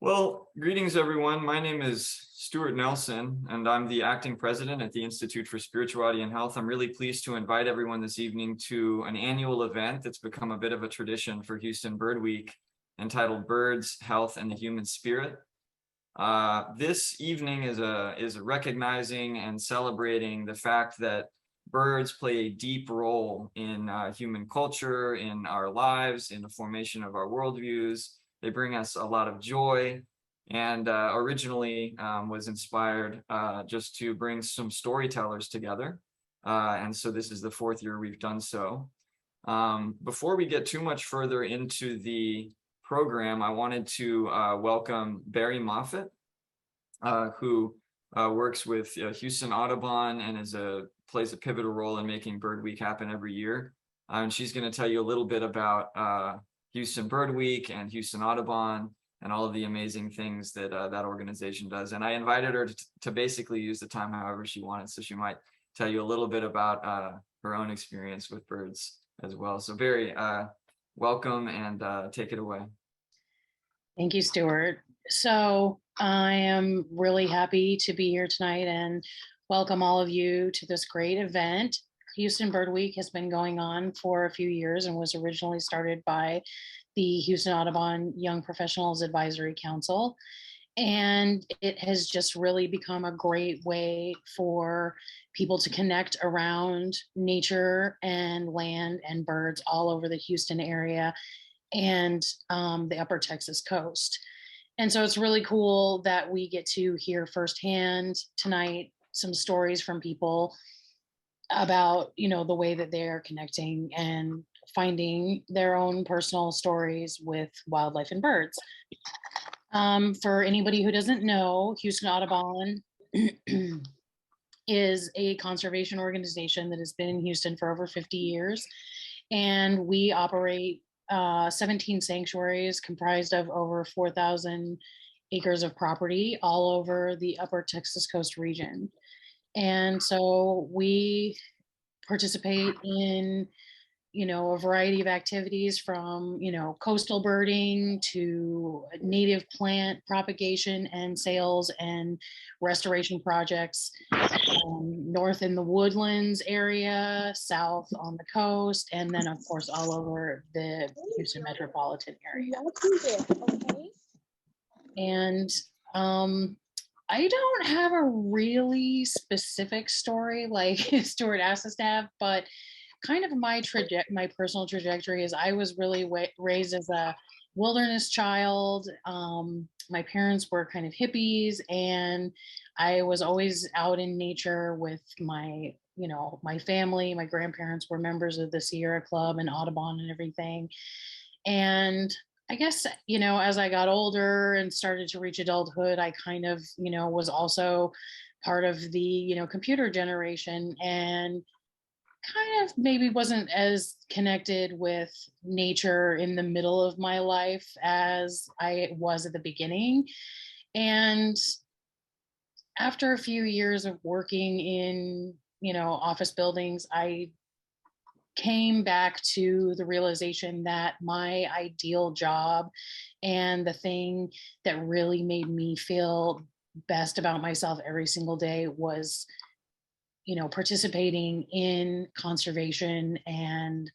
Well, greetings everyone. My name is Stuart Nelson, and I'm the acting president at the Institute for Spirituality and Health. I'm really pleased to invite everyone this evening to an annual event that's become a bit of a tradition for Houston Bird Week, entitled Birds, Health, and the Human Spirit. This evening is recognizing and celebrating the fact that birds play a deep role in human culture, in our lives, in the formation of our worldviews. They bring us a lot of joy, and originally was inspired just to bring some storytellers together. And so this is the fourth year we've done so. Before we get too much further into the program, I wanted to welcome Barry Moffett, who works with Houston Audubon and plays a pivotal role in making Bird Week happen every year. And she's going to tell you a little bit about Houston Bird Week and Houston Audubon and all of the amazing things that that organization does. And I invited her to basically use the time however she wanted, so she might tell you a little bit about her own experience with birds as well. So Barry, welcome, and take it away. Thank you, Stuart. So I am really happy to be here tonight and welcome all of you to this great event. Houston Bird Week has been going on for a few years and was originally started by the Houston Audubon Young Professionals Advisory Council. And it has just really become a great way for people to connect around nature and land and birds all over the Houston area and the Upper Texas coast. And so it's really cool that we get to hear firsthand tonight some stories from people about, the way that they are connecting and finding their own personal stories with wildlife and birds. For anybody who doesn't know, Houston Audubon is a conservation organization that has been in Houston for over 50 years. And we operate 17 sanctuaries comprised of over 4,000 acres of property all over the Upper Texas coast region. And so we participate in, a variety of activities from, coastal birding to native plant propagation and sales and restoration projects, north in the woodlands area, south on the coast, and then of course all over the Houston metropolitan area. And I don't have a really specific story like Stuart asked us to have, but kind of my personal trajectory is I was really raised as a wilderness child. My parents were kind of hippies, and I was always out in nature with my family. My grandparents were members of the Sierra Club and Audubon and everything. And I guess, as I got older and started to reach adulthood, I kind of, was also part of the, computer generation, and kind of maybe wasn't as connected with nature in the middle of my life as I was at the beginning. And after a few years of working in, office buildings, I came back to the realization that my ideal job and the thing that really made me feel best about myself every single day was, participating in conservation and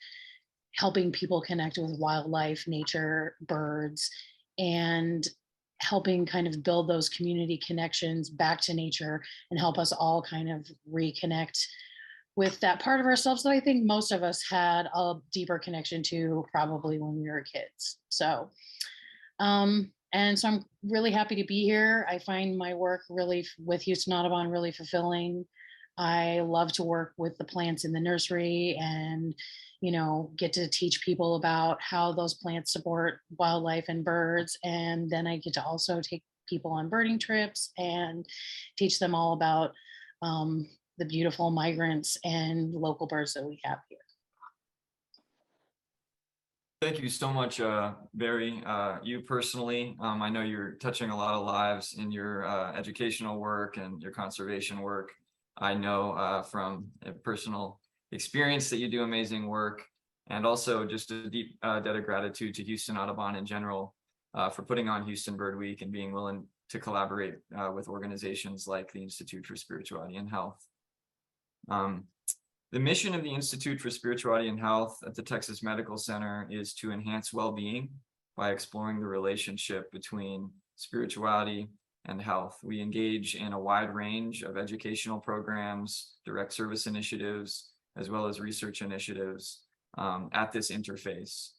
helping people connect with wildlife, nature, birds, and helping kind of build those community connections back to nature and help us all kind of reconnect with that part of ourselves that I think most of us had a deeper connection to probably when we were kids. So, and so I'm really happy to be here. I find my work really with Houston Audubon really fulfilling. I love to work with the plants in the nursery and, get to teach people about how those plants support wildlife and birds. And then I get to also take people on birding trips and teach them all about the beautiful migrants and local birds that we have here. Thank you so much, Barry. You personally, I know you're touching a lot of lives in your educational work and your conservation work. I know from a personal experience that you do amazing work, and also just a deep debt of gratitude to Houston Audubon in general for putting on Houston Bird Week and being willing to collaborate with organizations like the Institute for Spirituality and Health. The mission of the Institute for Spirituality and Health at the Texas Medical Center is to enhance well-being by exploring the relationship between spirituality and health. We engage in a wide range of educational programs, direct service initiatives, as well as research initiatives at this interface.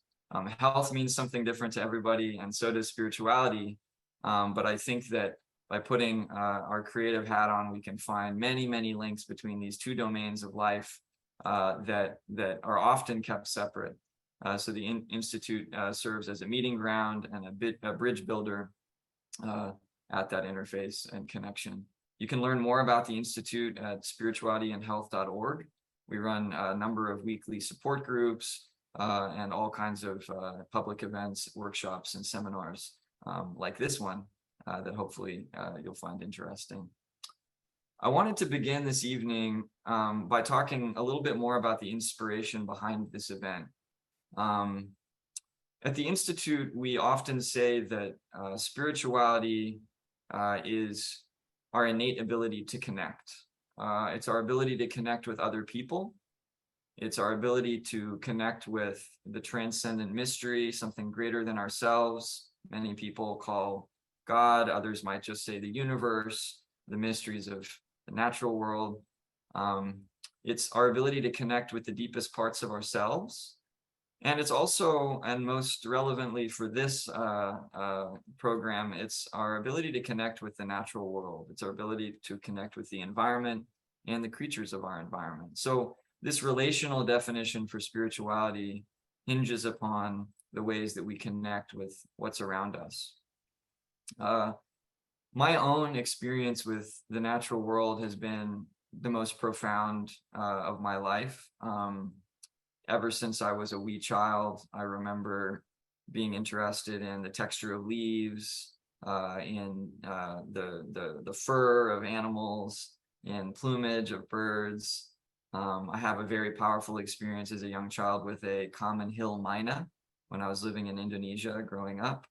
Health means something different to everybody, and so does spirituality. But I think that by putting our creative hat on, we can find many, many links between these two domains of life that are often kept separate. So the Institute serves as a meeting ground and a bridge builder at that interface and connection. You can learn more about the Institute at spiritualityandhealth.org. We run a number of weekly support groups and all kinds of public events, workshops, and seminars like this one that hopefully you'll find interesting. I wanted to begin this evening by talking a little bit more about the inspiration behind this event. At the Institute, we often say that spirituality is our innate ability to connect. It's our ability to connect with other people. It's our ability to connect with the transcendent mystery, something greater than ourselves. Many people call God, others might just say the universe, the mysteries of the natural world. It's our ability to connect with the deepest parts of ourselves. And it's also, and most relevantly for this program, it's our ability to connect with the natural world. It's our ability to connect with the environment and the creatures of our environment. So this relational definition for spirituality hinges upon the ways that we connect with what's around us. My own experience with the natural world has been the most profound of my life. Ever since I was a wee child, I remember being interested in the texture of leaves, in the fur of animals, in plumage of birds. I have a very powerful experience as a young child with a common hill myna when I was living in Indonesia growing up,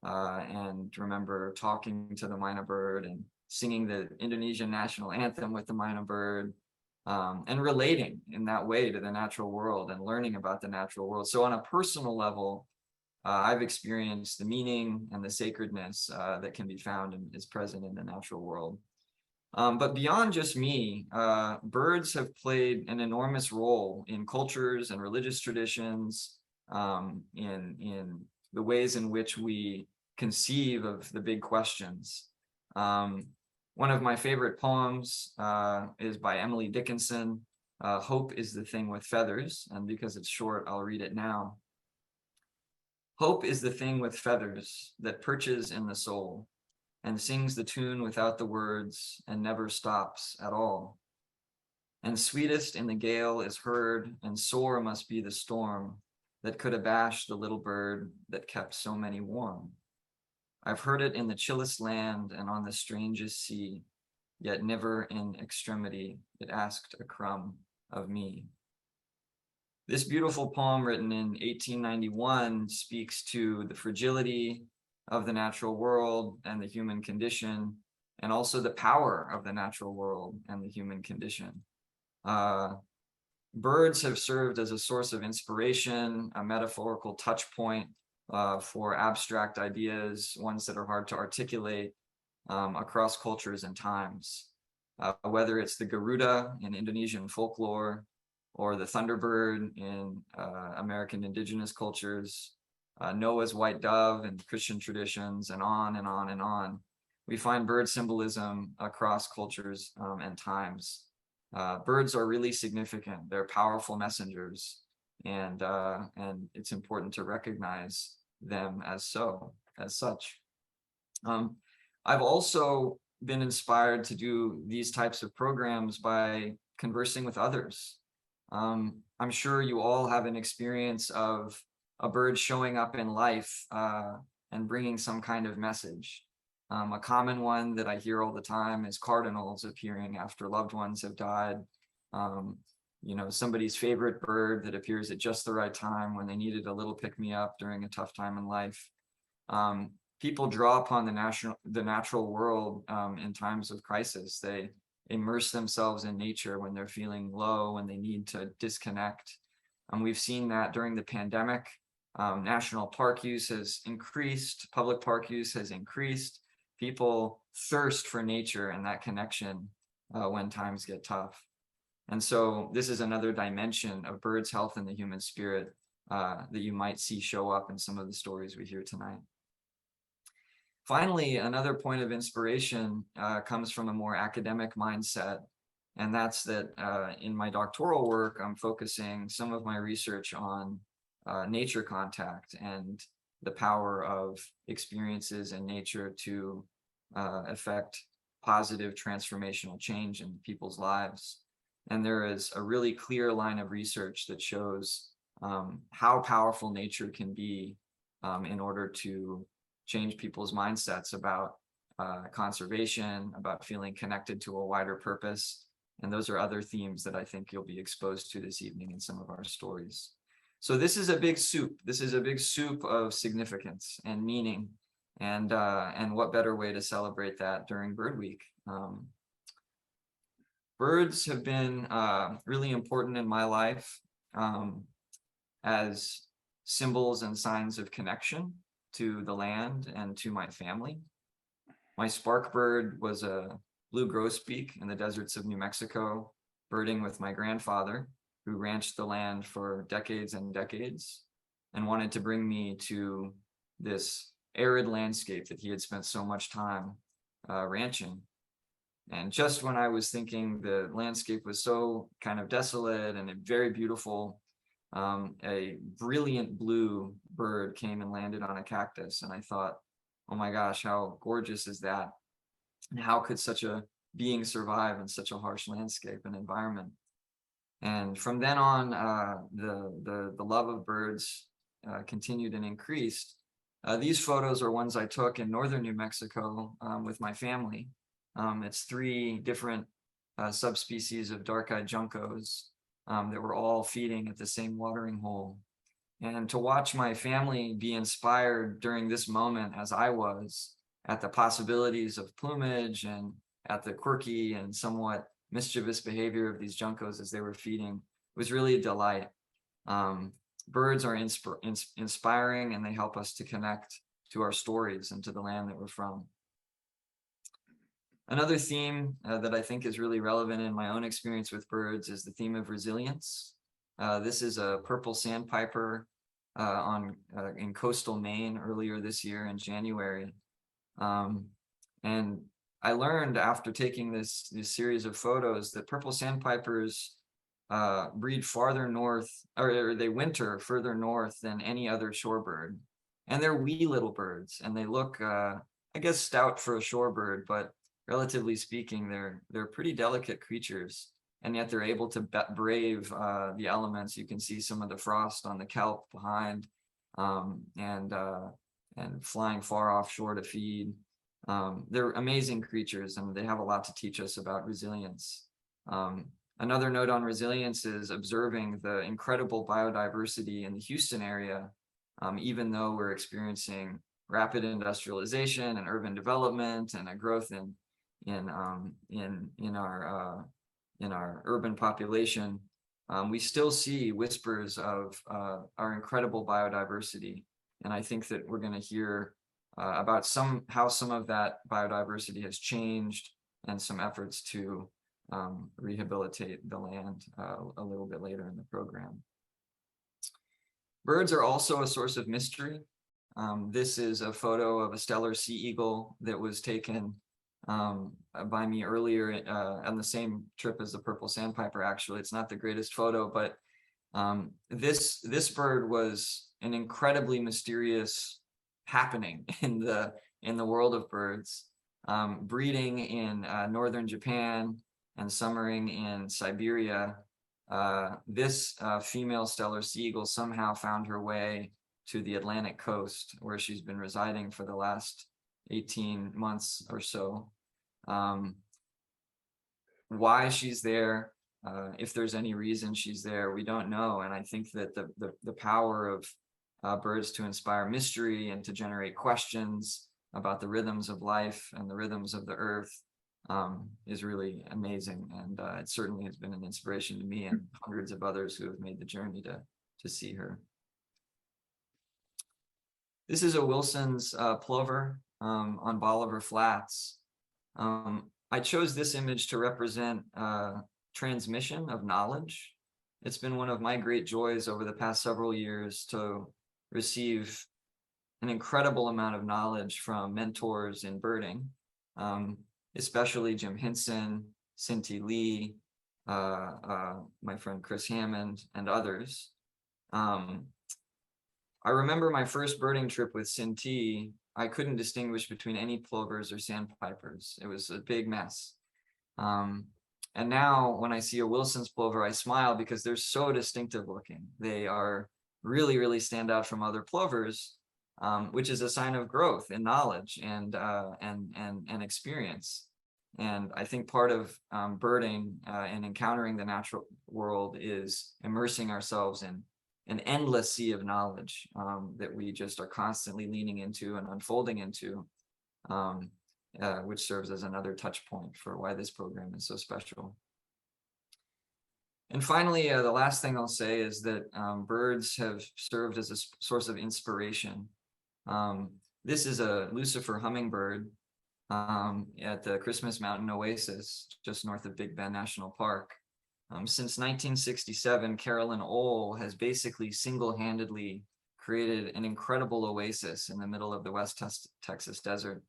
and remember talking to the myna bird and singing the Indonesian national anthem with the myna bird. And relating in that way to the natural world and learning about the natural world. So on a personal level, I've experienced the meaning and the sacredness that can be found and is present in the natural world. But beyond just me, birds have played an enormous role in cultures and religious traditions, in the ways in which we conceive of the big questions. One of my favorite poems is by Emily Dickinson. Hope is the thing with feathers, and because it's short, I'll read it now. Hope is the thing with feathers that perches in the soul and sings the tune without the words and never stops at all. And sweetest in the gale is heard, and sore must be the storm that could abash the little bird that kept so many warm. I've heard it in the chillest land and on the strangest sea, yet never in extremity it asked a crumb of me. This beautiful poem, written in 1891, speaks to the fragility of the natural world and the human condition, and also the power of the natural world and the human condition. Birds have served as a source of inspiration, a metaphorical touch point for abstract ideas, ones that are hard to articulate across cultures and times. Whether it's the Garuda in Indonesian folklore, or the thunderbird in American indigenous cultures, Noah's white dove in Christian traditions, and on and on and on. We find bird symbolism across cultures and times. Birds are really significant. They're powerful messengers, and it's important to recognize them as such. I've also been inspired to do these types of programs by conversing with others. I'm sure you all have an experience of a bird showing up in life and bringing some kind of message. A common one that I hear all the time is cardinals appearing after loved ones have died. Somebody's favorite bird that appears at just the right time when they needed a little pick-me-up during a tough time in life. People draw upon the natural world in times of crisis. They immerse themselves in nature when they're feeling low, when they need to disconnect. We've seen that during the pandemic. National park use has increased, public park use has increased. People thirst for nature and that connection when times get tough. And so this is another dimension of birds' health and the human spirit that you might see show up in some of the stories we hear tonight. Finally, another point of inspiration comes from a more academic mindset, and that's that in my doctoral work, I'm focusing some of my research on nature contact and the power of experiences in nature to affect positive transformational change in people's lives. And there is a really clear line of research that shows how powerful nature can be in order to change people's mindsets about conservation, about feeling connected to a wider purpose. And those are other themes that I think you'll be exposed to this evening in some of our stories. So this is a big soup. This is a big soup of significance and meaning. And what better way to celebrate that during Bird Week? Birds have been really important in my life as symbols and signs of connection to the land and to my family. My spark bird was a blue grosbeak in the deserts of New Mexico, birding with my grandfather, who ranched the land for decades and decades and wanted to bring me to this arid landscape that he had spent so much time ranching. And just when I was thinking the landscape was so kind of desolate and very beautiful, a brilliant blue bird came and landed on a cactus. And I thought, oh my gosh, how gorgeous is that? And how could such a being survive in such a harsh landscape and environment? And from then on, the love of birds continued and increased. These photos are ones I took in northern New Mexico with my family. It's 3 different subspecies of dark-eyed juncos that were all feeding at the same watering hole. And to watch my family be inspired during this moment as I was at the possibilities of plumage and at the quirky and somewhat mischievous behavior of these juncos as they were feeding was really a delight. Birds are inspiring, and they help us to connect to our stories and to the land that we're from. Another theme that I think is really relevant in my own experience with birds is the theme of resilience. This is a purple sandpiper in coastal Maine earlier this year in January. And I learned after taking this series of photos that purple sandpipers breed farther north, or they winter further north than any other shorebird. And they're wee little birds, and they look, I guess, stout for a shorebird, but relatively speaking, they're pretty delicate creatures, and yet they're able to brave the elements. You can see some of the frost on the kelp behind, and flying far offshore to feed. They're amazing creatures, and they have a lot to teach us about resilience. Another note on resilience is observing the incredible biodiversity in the Houston area, even though we're experiencing rapid industrialization and urban development and a growth in our urban population. We still see whispers of our incredible biodiversity, and I think that we're going to hear about how some of that biodiversity has changed, and some efforts to rehabilitate the land a little bit later in the program. Birds are also a source of mystery. This is a photo of a Steller sea eagle that was taken by me earlier on the same trip as the purple sandpiper. Actually, it's not the greatest photo, but this bird was an incredibly mysterious happening in the world of birds, breeding in northern Japan and summering in Siberia. This female Steller sea eagle somehow found her way to the Atlantic coast, where she's been residing for the last 18 months or so. Why she's there, if there's any reason she's there, we don't know. And I think that the power birds to inspire mystery and to generate questions about the rhythms of life and the rhythms of the earth is really amazing. And it certainly has been an inspiration to me and hundreds of others who have made the journey to see her. This is a Wilson's plover on Bolivar Flats. I chose this image to represent transmission of knowledge. It's been one of my great joys over the past several years to receive an incredible amount of knowledge from mentors in birding, especially Jim Hinson, Cindy Lee, my friend Chris Hammond, and others. I remember my first birding trip with Cindy. I couldn't distinguish between any plovers or sandpipers. It was a big mess. And now when I see a Wilson's plover, I smile because they're so distinctive looking. They are really, really stand out from other plovers, which is a sign of growth and knowledge and experience. And I think part of birding and encountering the natural world is immersing ourselves in an endless sea of knowledge that we just are constantly leaning into and unfolding into, which serves as another touch point for why this program is so special. And finally, the last thing I'll say is that birds have served as a source of inspiration. This is a Lucifer hummingbird at the Christmas Mountain Oasis, just north of Big Bend National Park. Since 1967, Carolyn Ohl has basically single-handedly created an incredible oasis in the middle of the West Texas desert.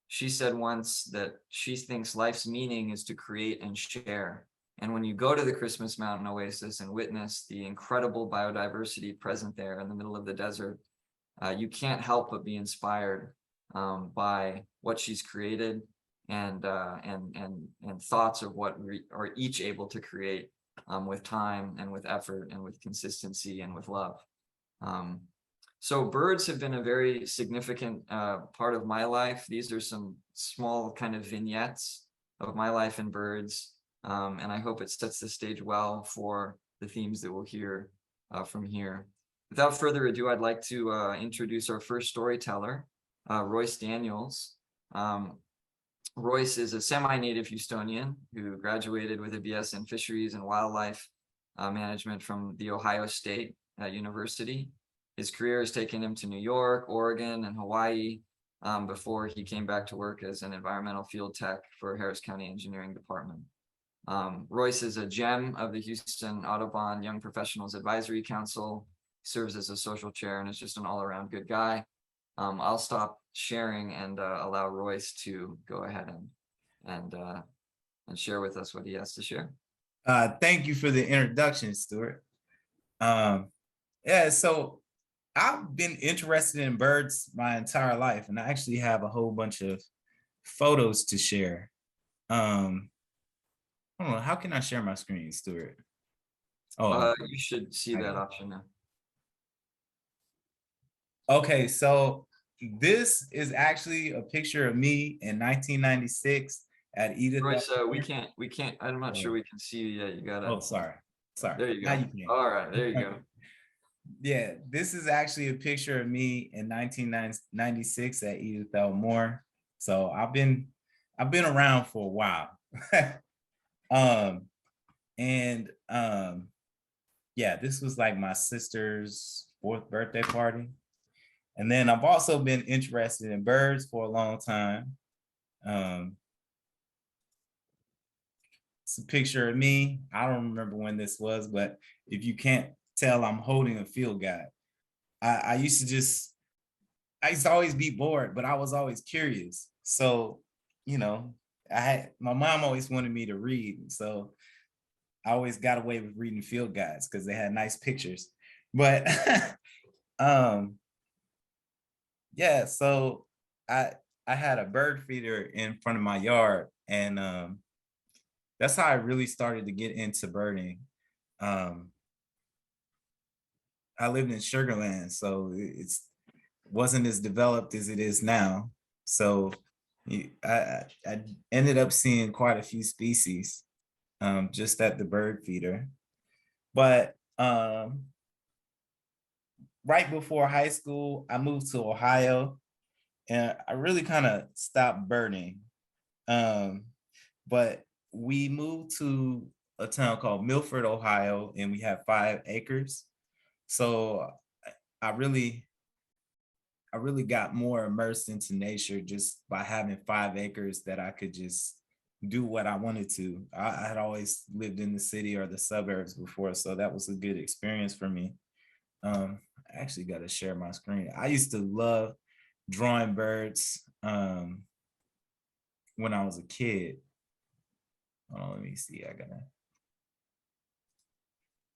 She said once that she thinks life's meaning is to create and share. And when you go to the Christmas Mountain Oasis and witness the incredible biodiversity present there in the middle of the desert, you can't help but be inspired by what she's created and thoughts of what we are each able to create with time and with effort and with consistency and with love. So birds have been a very significant part of my life. These are some small kind of vignettes of my life in birds. And I hope it sets the stage well for the themes that we'll hear from here. Without further ado, I'd like to introduce our first storyteller, Royce Daniels. Royce is a semi-native Houstonian who graduated with a BS in Fisheries and Wildlife Management from The Ohio State University. His career has taken him to New York, Oregon, and Hawaii before he came back to work as an environmental field tech for Harris County Engineering Department. Royce is a gem of the Houston Audubon Young Professionals Advisory Council, serves as a social chair, and is just an all-around good guy. I'll stop sharing and allow Royce to go ahead and share with us what he has to share. Thank you for the introduction, Stuart. Yeah, so I've been interested in birds my entire life, and I actually have a whole bunch of photos to share. I don't know, how can I share my screen, Stuart? Oh, you should see that option now. Okay, so this is actually a picture of me in 1996 at Edith. Royce, we can't, I'm not sure we can see you yet. You gotta. Oh, sorry. There you go. Now you can. All right, there you go. Yeah, this is actually a picture of me in 1996 at Edith Elmore. So I've been around for a while. Yeah, this was like my sister's 4th birthday party. And then I've also been interested in birds for a long time. It's a picture of me. I don't remember when this was, but if you can't tell, I'm holding a field guide. I used to always be bored, but I was always curious. So, you know, my mom always wanted me to read. So I always got away with reading field guides because they had nice pictures. But yeah, so I had a bird feeder in front of my yard, and that's how I really started to get into birding. I lived in Sugar Land, so it wasn't as developed as it is now. So I ended up seeing quite a few species just at the bird feeder. But right before high school, I moved to Ohio, and I really kind of stopped birding. Um, but we moved to a town called Milford, Ohio, and we have 5 acres. So I really, I really got more immersed into nature just by having 5 acres that I could just do what I wanted to. I had always lived in the city or the suburbs before, so that was a good experience for me. I actually got to share my screen. I used to love drawing birds when I was a kid. Oh, let me see. I gotta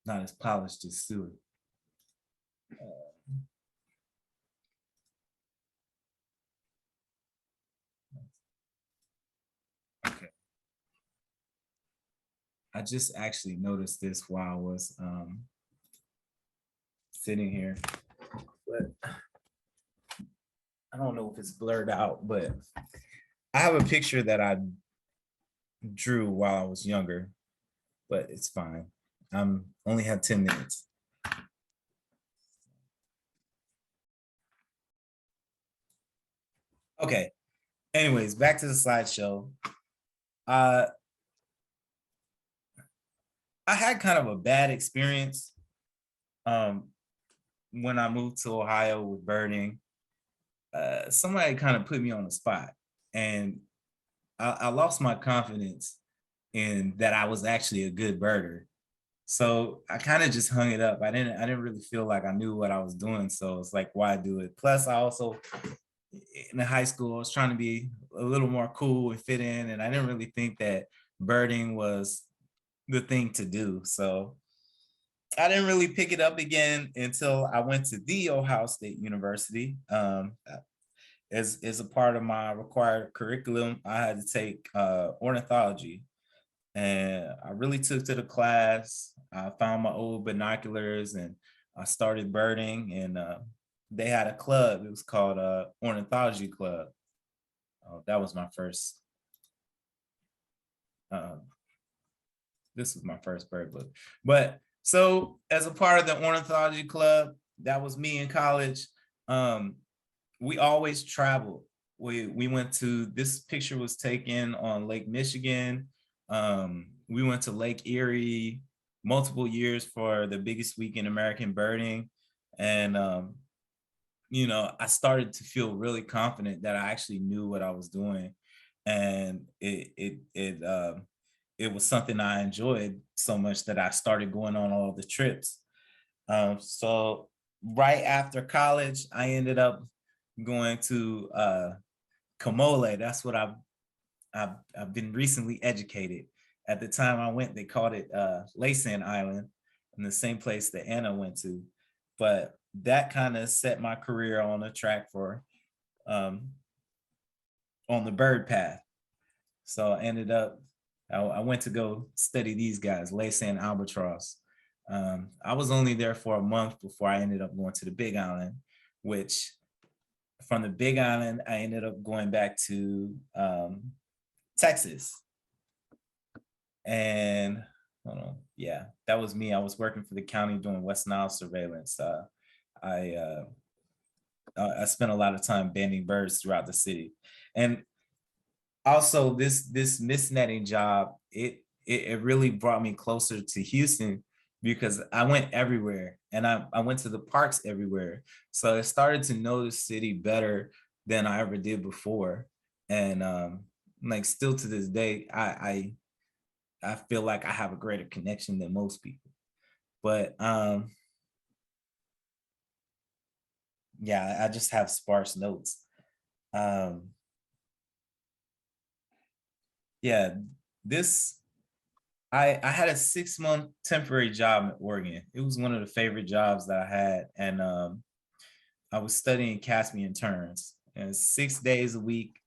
not as polished as Stuart. Okay. I just actually noticed this while I was sitting here, but I don't know if it's blurred out, but I have a picture that I drew while I was younger, but it's fine. Only have 10 minutes. Okay. Anyways, back to the slideshow. Uh, I had kind of a bad experience when I moved to Ohio with birding. Somebody kind of put me on the spot, and I lost my confidence in that I was actually a good birder. So I kind of just hung it up. I didn't really feel like I knew what I was doing. So it's like, why do it? Plus, I also in the high school, I was trying to be a little more cool and fit in, and I didn't really think that birding was the thing to do. So I didn't really pick it up again until I went to the Ohio State University. As a part of my required curriculum, I had to take ornithology, and I really took to the class. I found my old binoculars and I started birding. And they had a club. It was called Ornithology Club. That was my first. This was my first bird book. But so as a part of the Ornithology Club, that was me in college. We always traveled. We went to, this picture was taken on Lake Michigan. We went to Lake Erie multiple years for the biggest week in American birding. And, I started to feel really confident that I actually knew what I was doing. And it was something I enjoyed so much that I started going on all the trips. So right after college, I ended up going to Kamole. That's what I've been recently educated. At the time I went, they called it Laysan Island, in the same place that Anna went to. But that kind of set my career on a track for on the bird path. So I ended up, I went to go study these guys, Laysan Albatross. I was only there for a month before I ended up going to the Big Island, which from the Big Island, I ended up going back to Texas. And yeah, that was me. I was working for the county doing West Nile surveillance. I spent a lot of time banding birds throughout the city. And also this mist netting job, it really brought me closer to Houston because I went everywhere, and I went to the parks everywhere. So I started to know the city better than I ever did before. And like still to this day, I feel like I have a greater connection than most people. But yeah, I just have sparse notes. Yeah, this I had a 6-month temporary job at Oregon. It was one of the favorite jobs that I had, and I was studying Caspian terns, and 6 days a week,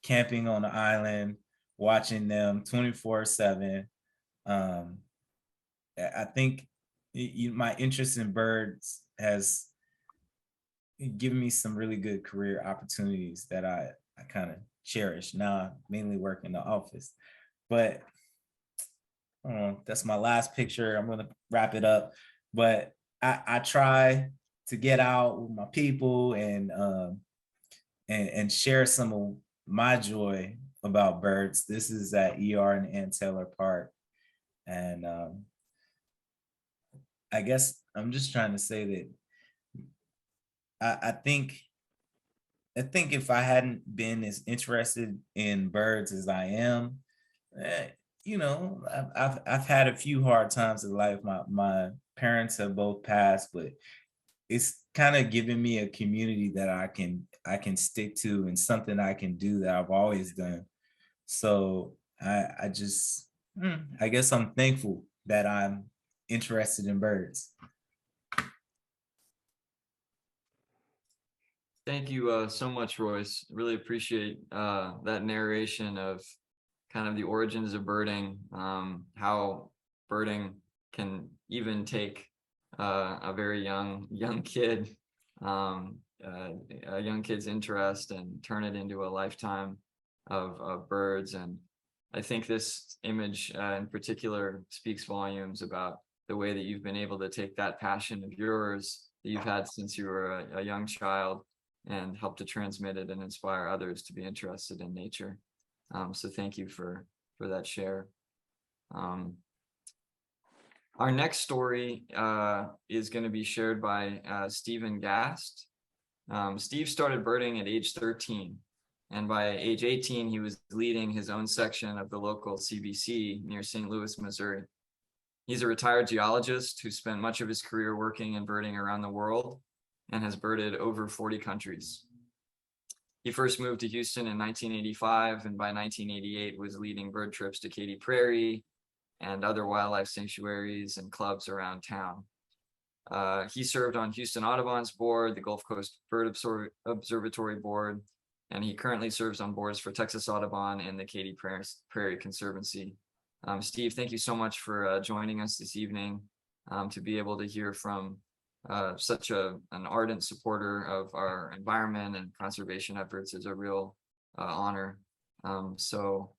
camping on the island, watching them 24/7. I think my interest in birds has given me some really good career opportunities that I kind of cherish. Now I mainly work in the office, but that's my last picture. I'm gonna wrap it up, but I try to get out with my people and share some of my joy about birds. This is at ER and Ann Taylor Park. And I guess I'm just trying to say that I think if I hadn't been as interested in birds as I am, you know, I've had a few hard times in life. My parents have both passed, but it's kind of given me a community that I can stick to and something I can do that I've always done. So I just I guess I'm thankful that I'm interested in birds. Thank you so much, Royce. Really appreciate that narration of kind of the origins of birding, how birding can even take a very young kid, a young kid's interest and turn it into a lifetime of birds. And I think this image in particular speaks volumes about the way that you've been able to take that passion of yours that you've had since you were a young child and help to transmit it and inspire others to be interested in nature. So thank you for that share. Our next story is going to be shared by Stephen Gast. Steve started birding at age 13, and by age 18, he was leading his own section of the local CBC near St. Louis, Missouri. He's a retired geologist who spent much of his career working and birding around the world and has birded over 40 countries. He first moved to Houston in 1985, and by 1988 was leading bird trips to Katy Prairie and other wildlife sanctuaries and clubs around town. He served on Houston Audubon's board, the Gulf Coast Bird Observatory board, and he currently serves on boards for Texas Audubon and the Katy Prairie Conservancy. Steve, thank you so much for joining us this evening to be able to hear from such an ardent supporter of our environment and conservation efforts is a real honor. So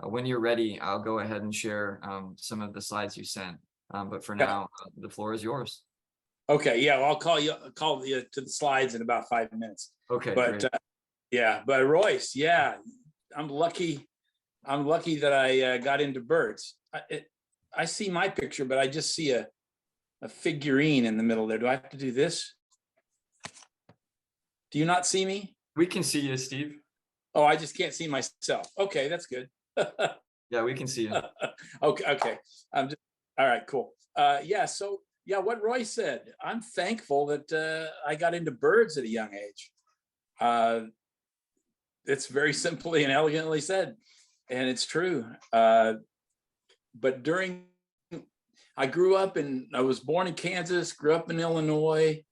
when you're ready, I'll go ahead and share some of the slides you sent. But for now, the floor is yours. Okay, yeah, well, I'll call you to the slides in about 5 minutes. Okay, but yeah, but Royce, yeah, I'm lucky that I got into birds. I see my picture, but I just see a figurine in the middle there. Do I have to do this? Do you not see me? We can see you, Steve. Oh, I just can't see myself. Okay, that's good. Yeah, we can see you. Okay. I'm just all right, cool. Yeah, so yeah, what Roy said, I'm thankful that I got into birds at a young age. It's very simply and elegantly said, and it's true. But I was born in Kansas, grew up in Illinois,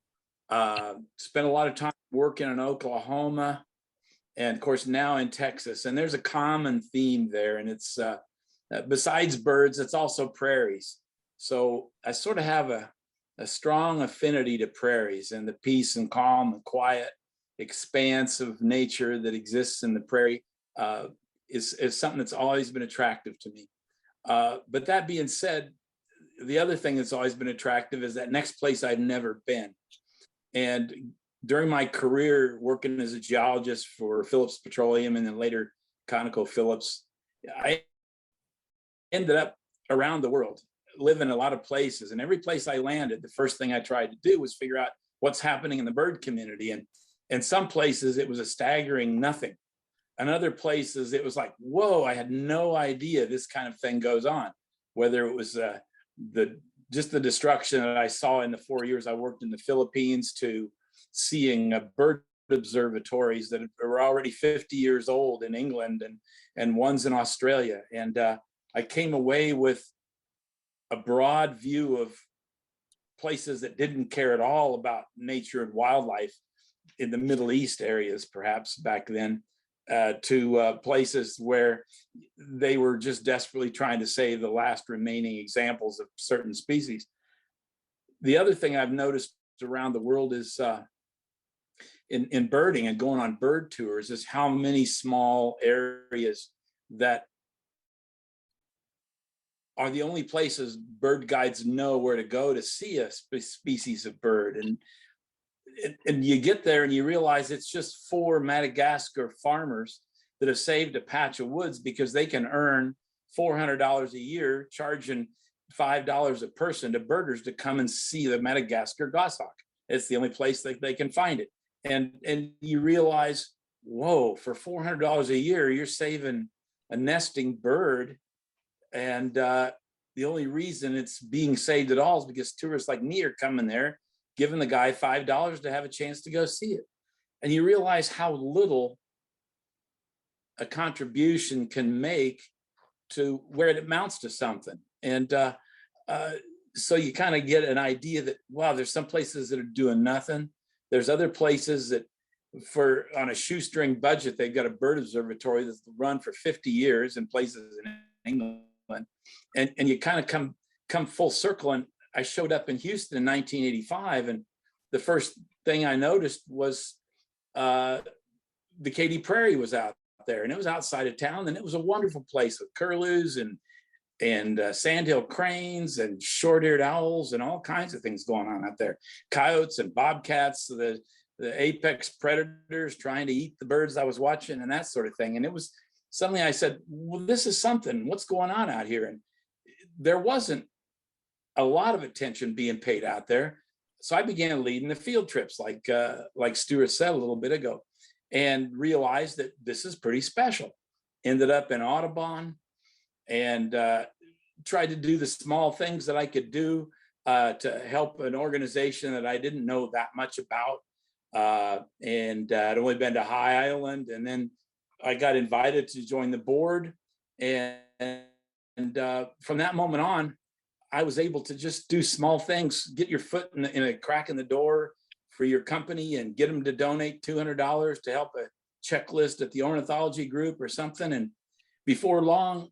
spent a lot of time working in Oklahoma, and of course now in Texas. And there's a common theme there, and it's besides birds, it's also prairies. So I sort of have a strong affinity to prairies and the peace and calm and quiet expanse of nature that exists in the prairie is something that's always been attractive to me. But that being said, the other thing that's always been attractive is that next place I've never been. And during my career working as a geologist for Phillips Petroleum and then later ConocoPhillips, I ended up around the world, living a lot of places. And every place I landed, the first thing I tried to do was figure out what's happening in the bird community. And in some places, it was a staggering nothing. In other places, it was like, whoa, I had no idea this kind of thing goes on. Whether it was just the destruction that I saw in the 4 years I worked in the Philippines, to seeing bird observatories that were already 50 years old in England and ones in Australia. And I came away with a broad view of places that didn't care at all about nature and wildlife in the Middle East areas, perhaps back then, to places where they were just desperately trying to save the last remaining examples of certain species. The other thing I've noticed around the world is in birding and going on bird tours is how many small areas that are the only places bird guides know where to go to see a species of bird. And and you get there and you realize it's just 4 Madagascar farmers that have saved a patch of woods because they can earn $400 a year, charging $5 a person to birders to come and see the Madagascar goshawk. It's the only place that they can find it. And you realize, whoa, for $400 a year, you're saving a nesting bird. And the only reason it's being saved at all is because tourists like me are coming there, giving the guy $5 to have a chance to go see it. And you realize how little a contribution can make to where it amounts to something. And so you kind of get an idea that, wow, there's some places that are doing nothing. There's other places that on a shoestring budget, they've got a bird observatory that's run for 50 years in places in England. And you kind of come full circle. And I showed up in Houston in 1985. And the first thing I noticed was the Katy Prairie was out there, and it was outside of town, and it was a wonderful place with curlews and sandhill cranes and short-eared owls and all kinds of things going on out there. Coyotes and bobcats, the apex predators trying to eat the birds I was watching and that sort of thing. And it was suddenly I said, well, this is something, what's going on out here? And there wasn't a lot of attention being paid out there. So I began leading the field trips like Stuart said a little bit ago, and realized that this is pretty special. Ended up in Audubon and tried to do the small things that I could do to help an organization that I didn't know that much about. And I'd only been to High Island, and then I got invited to join the board. And from that moment on, I was able to just do small things, get your foot in a crack in the door for your company and get them to donate $200 to help a checklist at the ornithology group or something. And before long,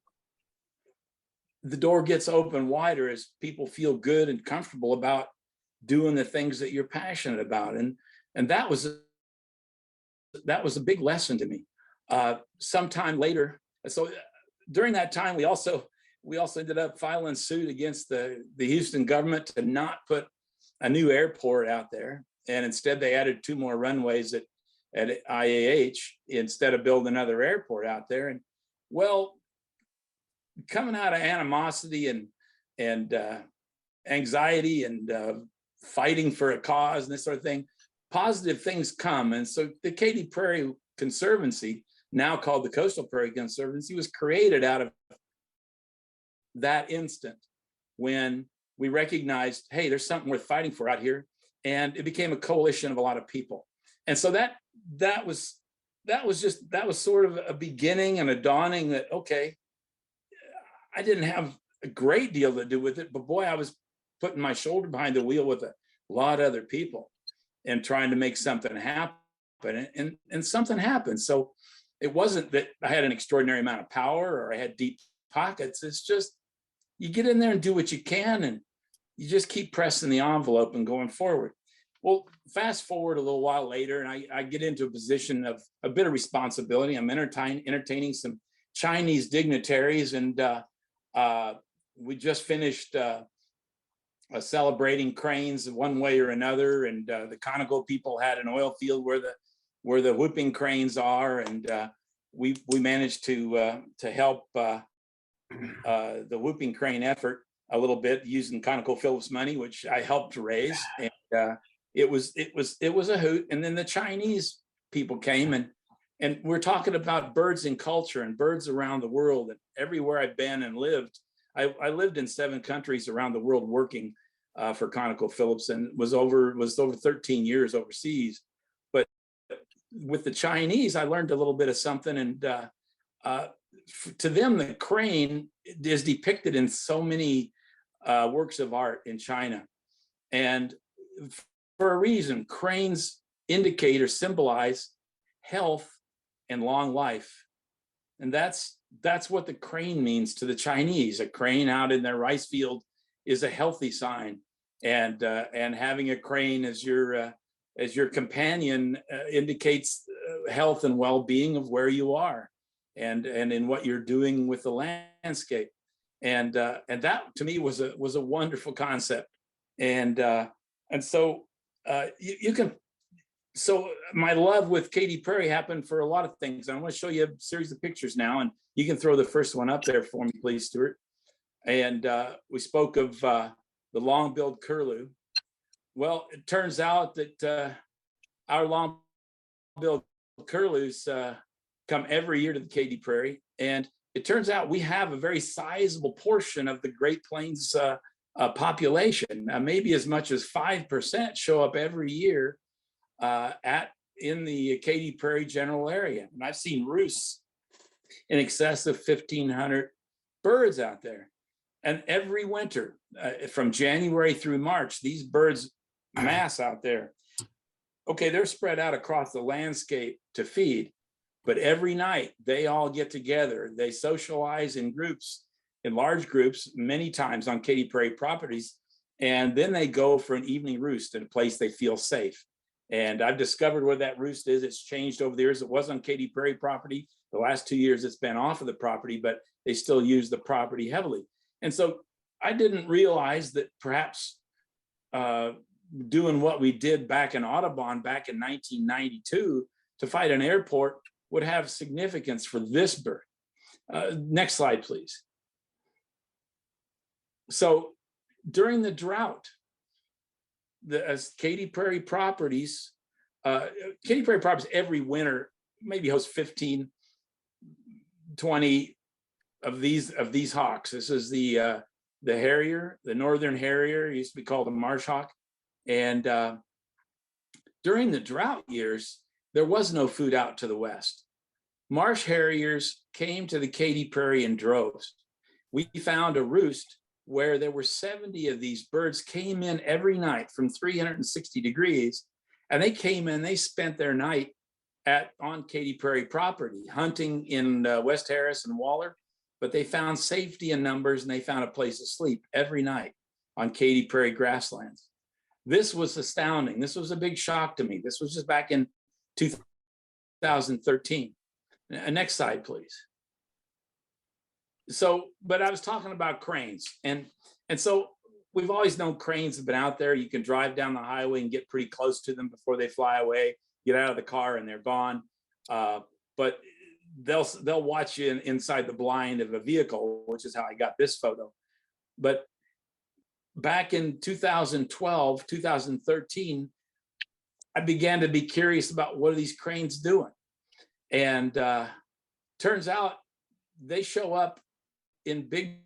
the door gets open wider as people feel good and comfortable about doing the things that you're passionate about. And that was a big lesson to me. Sometime later, so during that time, we also ended up filing suit against the Houston government to not put a new airport out there. And instead they added 2 more runways at IAH instead of building another airport out there. And well, coming out of animosity and anxiety and fighting for a cause and this sort of thing, positive things come. And so the Katy Prairie Conservancy, now called the Coastal Prairie Conservancy, was created out of that instant when we recognized, hey, there's something worth fighting for out here. And it became a coalition of a lot of people. And so that was sort of a beginning and a dawning that, okay, I didn't have a great deal to do with it, but boy, I was putting my shoulder behind the wheel with a lot of other people and trying to make something happen. And something happened. So it wasn't that I had an extraordinary amount of power or I had deep pockets. It's just, you get in there and do what you can, and you just keep pressing the envelope and going forward. Well, fast forward a little while later, and I get into a position of a bit of responsibility. I'm entertaining some Chinese dignitaries, and we just finished celebrating cranes one way or another. And the Conoco people had an oil field where the whooping cranes are, and we managed to help the whooping crane effort a little bit using ConocoPhillips money, which I helped raise. And it was a hoot. And then the Chinese people came, and we're talking about birds in culture and birds around the world. And everywhere I've been and lived, I lived in 7 countries around the world working for ConocoPhillips, and was over 13 years overseas. But with the Chinese, I learned a little bit of something. And to them, the crane is depicted in so many works of art in China. And for a reason, cranes indicate or symbolize health and long life. And that's what the crane means to the Chinese. A crane out in their rice field is a healthy sign. And having a crane as your companion indicates health and well-being of where you are and in what you're doing with the landscape. And that to me was a wonderful concept. And so you can So my love with Katy Perry happened for a lot of things. I want to show you a series of pictures now, and you can throw the first one up there for me, please, Stuart. And we spoke of the long-billed curlew. Well, it turns out that our long-billed curlews come every year to the Katy Prairie, and it turns out we have a very sizable portion of the Great Plains population. Maybe as much as 5% show up every year in the Katy Prairie general area. And I've seen roosts in excess of 1,500 birds out there. And every winter, from January through March, these birds mass out there. Okay, they're spread out across the landscape to feed, but every night they all get together. They socialize in groups, in large groups, many times on Katy Prairie properties, and then they go for an evening roost at a place they feel safe. And I've discovered where that roost is. It's changed over the years. It was on Katy Prairie property. The last 2 years it's been off of the property, but they still use the property heavily. And so I didn't realize that perhaps doing what we did back in Audubon back in 1992 to fight an airport would have significance for this bird. Next slide, please. So during the drought, as Katy Prairie properties every winter maybe host 15, 20 of these hawks. This is the harrier, the northern harrier, used to be called a marsh hawk. And during the drought years, there was no food out to the west. Marsh harriers came to the Katy Prairie in droves. We found a roost where there were 70 of these birds came in every night from 360 degrees. And they came in, they spent their night on Katy Prairie property, hunting in West Harris and Waller, but they found safety in numbers and they found a place to sleep every night on Katy Prairie grasslands. This was astounding. This was a big shock to me. This was just back in 2013. Next slide, please. So, but I was talking about cranes, and so we've always known cranes have been out there. You can drive down the highway and get pretty close to them before they fly away. Get out of the car and they're gone. But they'll watch you inside the blind of a vehicle, which is how I got this photo. But back in 2012, 2013, I began to be curious about what are these cranes doing, and turns out they show up in big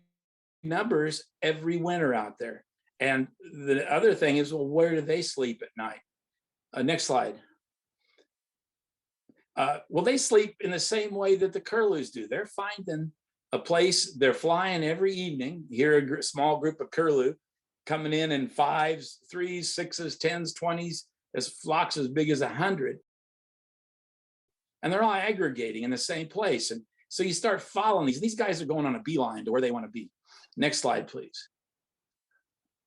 numbers every winter out there. And the other thing is, well, where do they sleep at night? Next slide. Well, they sleep in the same way that the curlews do. They're finding a place. They're flying every evening. You hear a small group of curlew coming in 5s, 3s, 6s, 10s, 20s, as flocks as big as 100. And they're all aggregating in the same place. And so you start following these guys are going on a beeline to where they want to be. Next slide, please.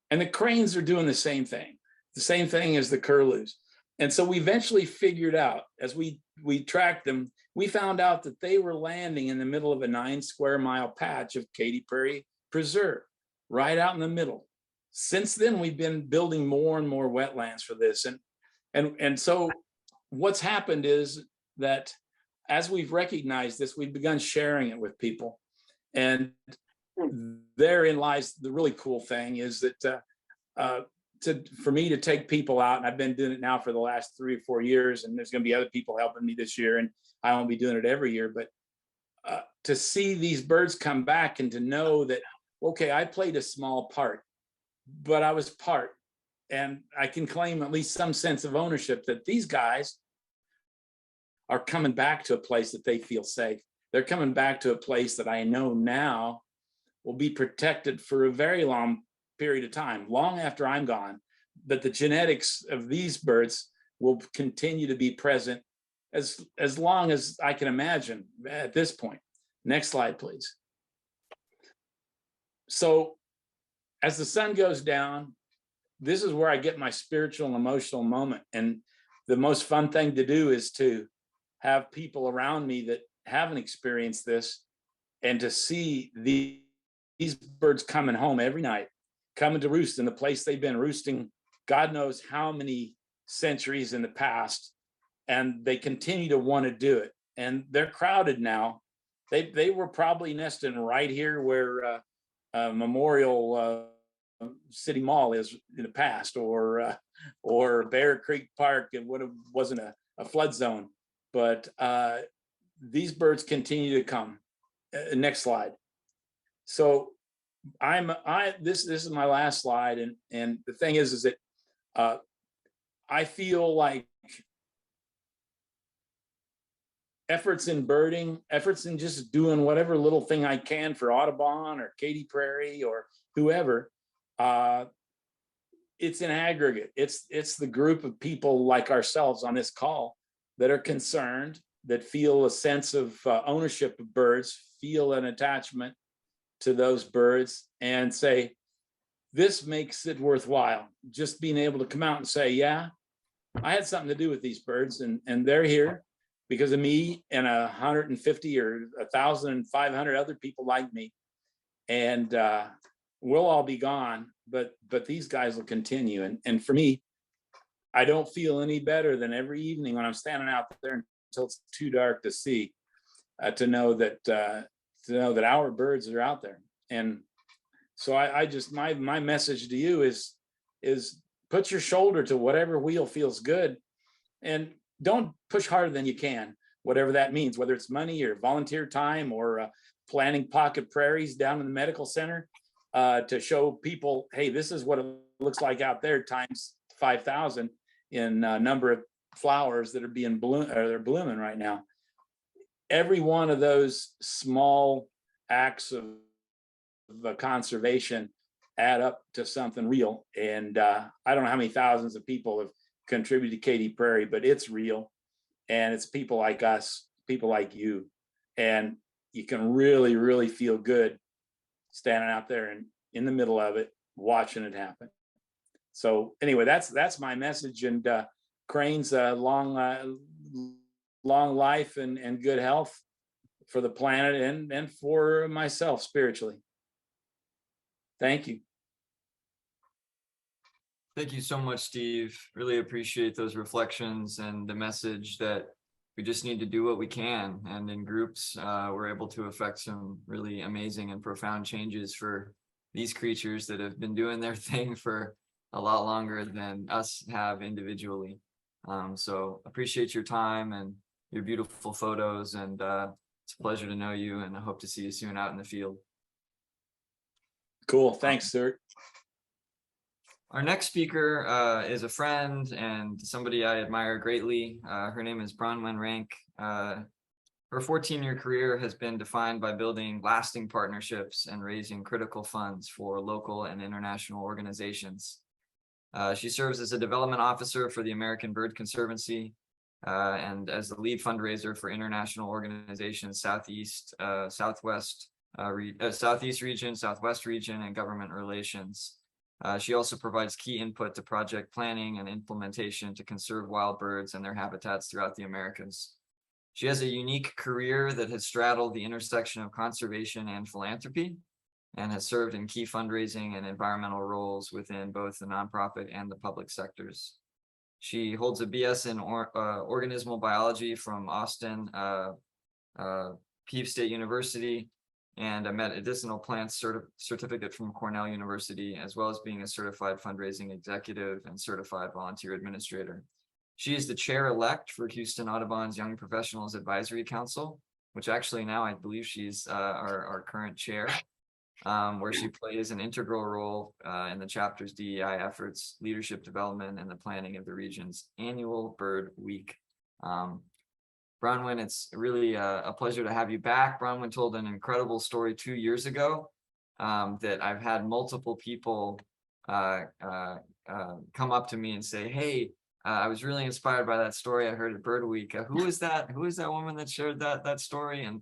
And the cranes are doing the same thing as the curlews. And so we eventually figured out, as we tracked them, we found out that they were landing in the middle of a 9 square mile patch of Katy Prairie Preserve, right out in the middle. Since then, we've been building more and more wetlands for this. And so what's happened is that as we've recognized this, we've begun sharing it with people. And therein lies the really cool thing is that for me to take people out, and I've been doing it now for the last 3 or 4 years, and there's going to be other people helping me this year, and I won't be doing it every year, but to see these birds come back and to know that, okay, I played a small part, but I was part, and I can claim at least some sense of ownership that these guys are coming back to a place that they feel safe. They're coming back to a place that I know now will be protected for a very long period of time, long after I'm gone, but the genetics of these birds will continue to be present as long as I can imagine at this point. Next slide, please. So as the sun goes down, this is where I get my spiritual and emotional moment. And the most fun thing to do is to have people around me that haven't experienced this, and to see these birds coming home every night, coming to roost in the place they've been roosting God knows how many centuries in the past, and they continue to want to do it. And they're crowded now. They were probably nesting right here where Memorial City Mall is in the past, or Bear Creek Park, and what wasn't a flood zone. But these birds continue to come. Next slide. So this is my last slide, and the thing is that I feel like efforts in birding, efforts in just doing whatever little thing I can for Audubon or Katy Prairie or whoever, it's an aggregate. It's the group of people like ourselves on this call that are concerned, that feel a sense of ownership of birds, feel an attachment to those birds, and say, this makes it worthwhile. Just being able to come out and say, yeah, I had something to do with these birds, and they're here because of me and 150 or 1,500 other people like me. And we'll all be gone, but these guys will continue. And for me, I don't feel any better than every evening when I'm standing out there until it's too dark to see, to know that our birds are out there. And so I just, my message to you is put your shoulder to whatever wheel feels good, and don't push harder than you can, whatever that means, whether it's money or volunteer time or planting pocket prairies down in the medical center to show people, hey, this is what it looks like out there times 5,000 in number of flowers that are being they're blooming right now. Every one of those small acts of conservation add up to something real. And I don't know how many thousands of people have contributed to Katy Prairie, but it's real. And it's people like us, people like you. And you can really, really feel good standing out there and in the middle of it, watching it happen. So anyway, that's my message. And Crane's long life and good health for the planet and for myself spiritually. Thank you. Thank you so much, Steve. Really appreciate those reflections and the message that we just need to do what we can. And in groups, we're able to affect some really amazing and profound changes for these creatures that have been doing their thing for a lot longer than us have individually. So appreciate your time and your beautiful photos. And it's a pleasure to know you, and I hope to see you soon out in the field. Cool. Thanks, sir. Our next speaker is a friend and somebody I admire greatly. Her name is Bronwyn Rank. Her 14-year career has been defined by building lasting partnerships and raising critical funds for local and international organizations. She serves as a development officer for the American Bird Conservancy and as the lead fundraiser for international organizations, Southeast region, Southwest region, and government relations. She also provides key input to project planning and implementation to conserve wild birds and their habitats throughout the Americas. She has a unique career that has straddled the intersection of conservation and philanthropy, and has served in key fundraising and environmental roles within both the nonprofit and the public sectors. She holds a BS in organismal biology from Austin Peay State University, and a medicinal plants certificate from Cornell University, as well as being a certified fundraising executive and certified volunteer administrator. She is the chair-elect for Houston Audubon's Young Professionals Advisory Council, which actually now I believe she's our current chair, where she plays an integral role in the chapter's DEI efforts, leadership development, and the planning of the region's annual Bird Week. Bronwyn, it's really a pleasure to have you back. Bronwyn told an incredible story 2 years ago that I've had multiple people come up to me and say, hey, I was really inspired by that story I heard at Bird Week. Who is that woman that shared that story? And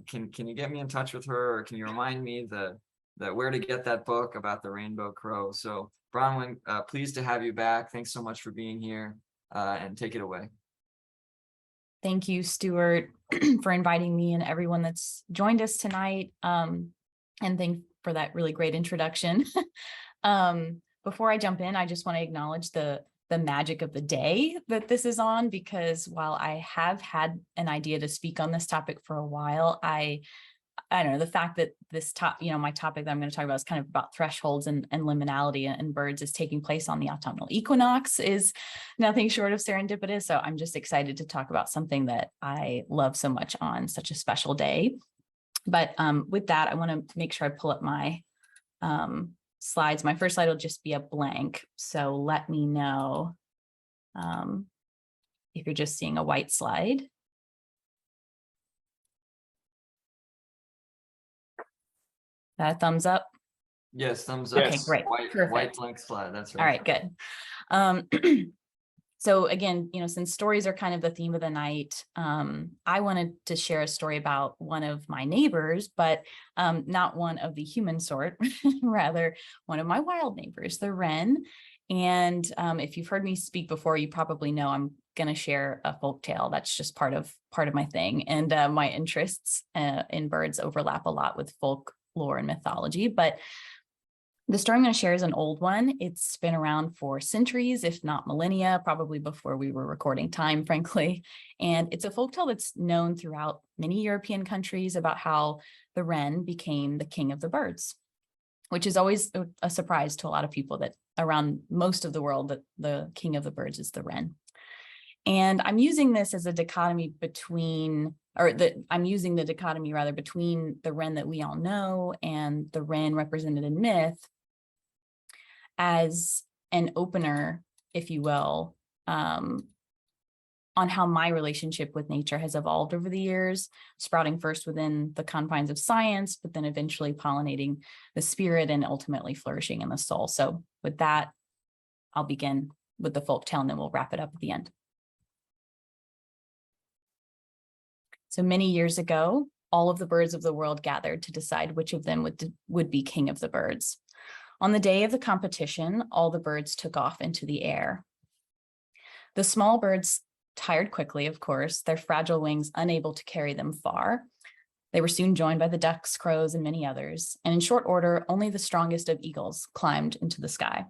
can you get me in touch with her, or can you remind me that where to get that book about the rainbow crow? So Bronwyn, pleased to have you back. Thanks so much for being here, and take it away. Thank you, Stuart, for inviting me and everyone that's joined us tonight. And thanks for that really great introduction. Before I jump in, I just want to acknowledge the the magic of the day that this is on, because while I have had an idea to speak on this topic for a while, I don't know, the fact that my topic that I'm going to talk about is kind of about thresholds and liminality and birds is taking place on the autumnal equinox is nothing short of serendipitous. So I'm just excited to talk about something that I love so much on such a special day. But with that, I want to make sure I pull up my slides. My first slide will just be a blank. So let me know if you're just seeing a white slide. That a thumbs up? Yes, thumbs up. Okay, great. White Perfect. blank slide. That's All right. right, good. So again, since stories are kind of the theme of the night, I wanted to share a story about one of my neighbors, but not one of the human sort, rather one of my wild neighbors, the wren. And if you've heard me speak before, you probably know I'm going to share a folk tale. That's just part of my thing. And my interests in birds overlap a lot with folk lore and mythology. But the story I'm going to share is an old one. It's been around for centuries, if not millennia, probably before we were recording time, frankly. And it's a folktale that's known throughout many European countries about how the wren became the king of the birds, which is always a surprise to a lot of people that around most of the world that the king of the birds is the wren. And I'm using this as a dichotomy between between the wren that we all know and the wren represented in myth as an opener, if you will, on how my relationship with nature has evolved over the years, sprouting first within the confines of science, but then eventually pollinating the spirit and ultimately flourishing in the soul. So with that, I'll begin with the folktale and then we'll wrap it up at the end. So many years ago, all of the birds of the world gathered to decide which of them would be king of the birds. On the day of the competition, all the birds took off into the air. The small birds tired quickly, of course, their fragile wings unable to carry them far. They were soon joined by the ducks, crows, and many others. And in short order, only the strongest of eagles climbed into the sky.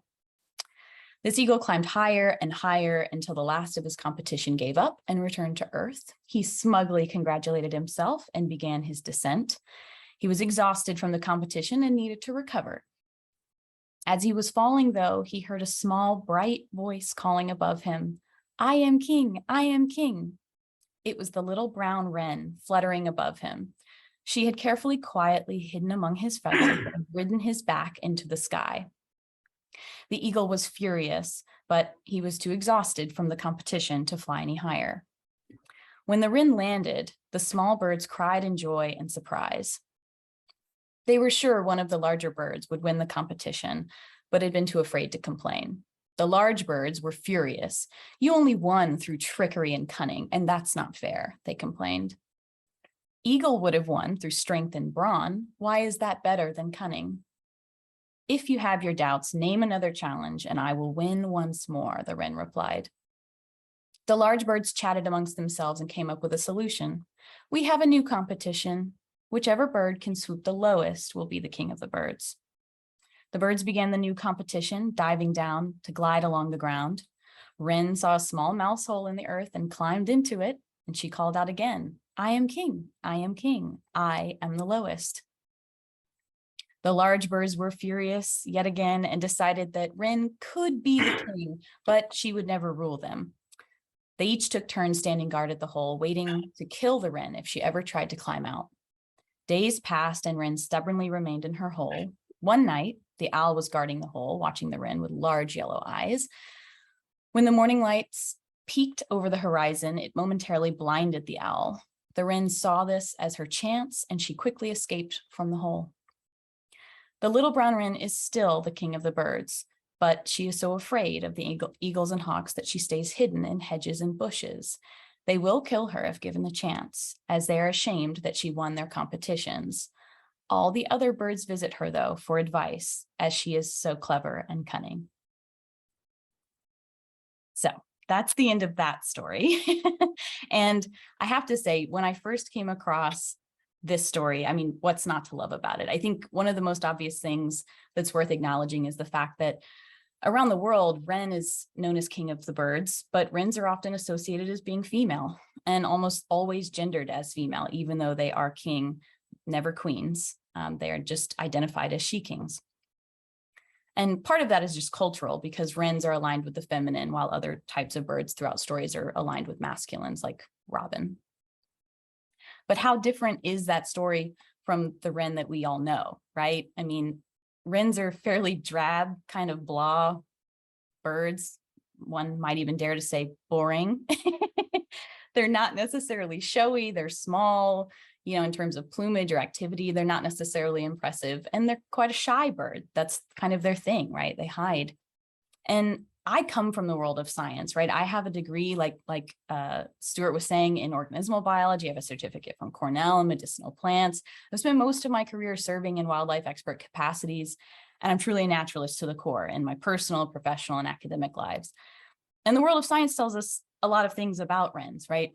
This eagle climbed higher and higher until the last of his competition gave up and returned to earth. He smugly congratulated himself and began his descent. He was exhausted from the competition and needed to recover. As he was falling, though, he heard a small, bright voice calling above him, "I am king, I am king." It was the little brown wren fluttering above him. She had carefully, quietly hidden among his feathers and ridden his back into the sky. The eagle was furious, but he was too exhausted from the competition to fly any higher. When the wren landed, the small birds cried in joy and surprise. They were sure one of the larger birds would win the competition, but had been too afraid to complain. The large birds were furious. "You only won through trickery and cunning, and that's not fair," they complained. "Eagle would have won through strength and brawn. Why is that better than cunning?" "If you have your doubts, name another challenge, and I will win once more," the wren replied. The large birds chatted amongst themselves and came up with a solution. "We have a new competition. Whichever bird can swoop the lowest will be the king of the birds." The birds began the new competition, diving down to glide along the ground. Wren saw a small mouse hole in the earth and climbed into it, and she called out again, "I am king, I am king, I am the lowest." The large birds were furious yet again and decided that Wren could be the king, but she would never rule them. They each took turns standing guard at the hole, waiting to kill the wren if she ever tried to climb out. Days passed and Wren stubbornly remained in her hole. One night, the owl was guarding the hole, watching the wren with large yellow eyes. When the morning lights peeked over the horizon, it momentarily blinded the owl. The wren saw this as her chance, and she quickly escaped from the hole. The little brown wren is still the king of the birds, but she is so afraid of the eagles and hawks that she stays hidden in hedges and bushes. They will kill her if given the chance, as they are ashamed that she won their competitions. All the other birds visit her, though, for advice, as she is so clever and cunning. So that's the end of that story. And I have to say, when I first came across this story, I mean, what's not to love about it? I think one of the most obvious things that's worth acknowledging is the fact that Around the world, Wren is known as king of the birds, but wrens are often associated as being female and almost always gendered as female, even though they are king, never queens. They are just identified as she-kings. And part of that is just cultural, because wrens are aligned with the feminine, while other types of birds throughout stories are aligned with masculines, like robin. But how different is that story from the wren that we all know, right? I mean, wrens are fairly drab, kind of blah birds. One might even dare to say boring. They're not necessarily showy. They're small, in terms of plumage or activity. They're not necessarily impressive, and they're quite a shy bird. That's kind of their thing, right? They hide. And I come from the world of science, right? I have a degree, like Stuart was saying, in organismal biology. I have a certificate from Cornell in medicinal plants. I've spent most of my career serving in wildlife expert capacities, and I'm truly a naturalist to the core in my personal, professional, and academic lives. And the world of science tells us a lot of things about wrens, right?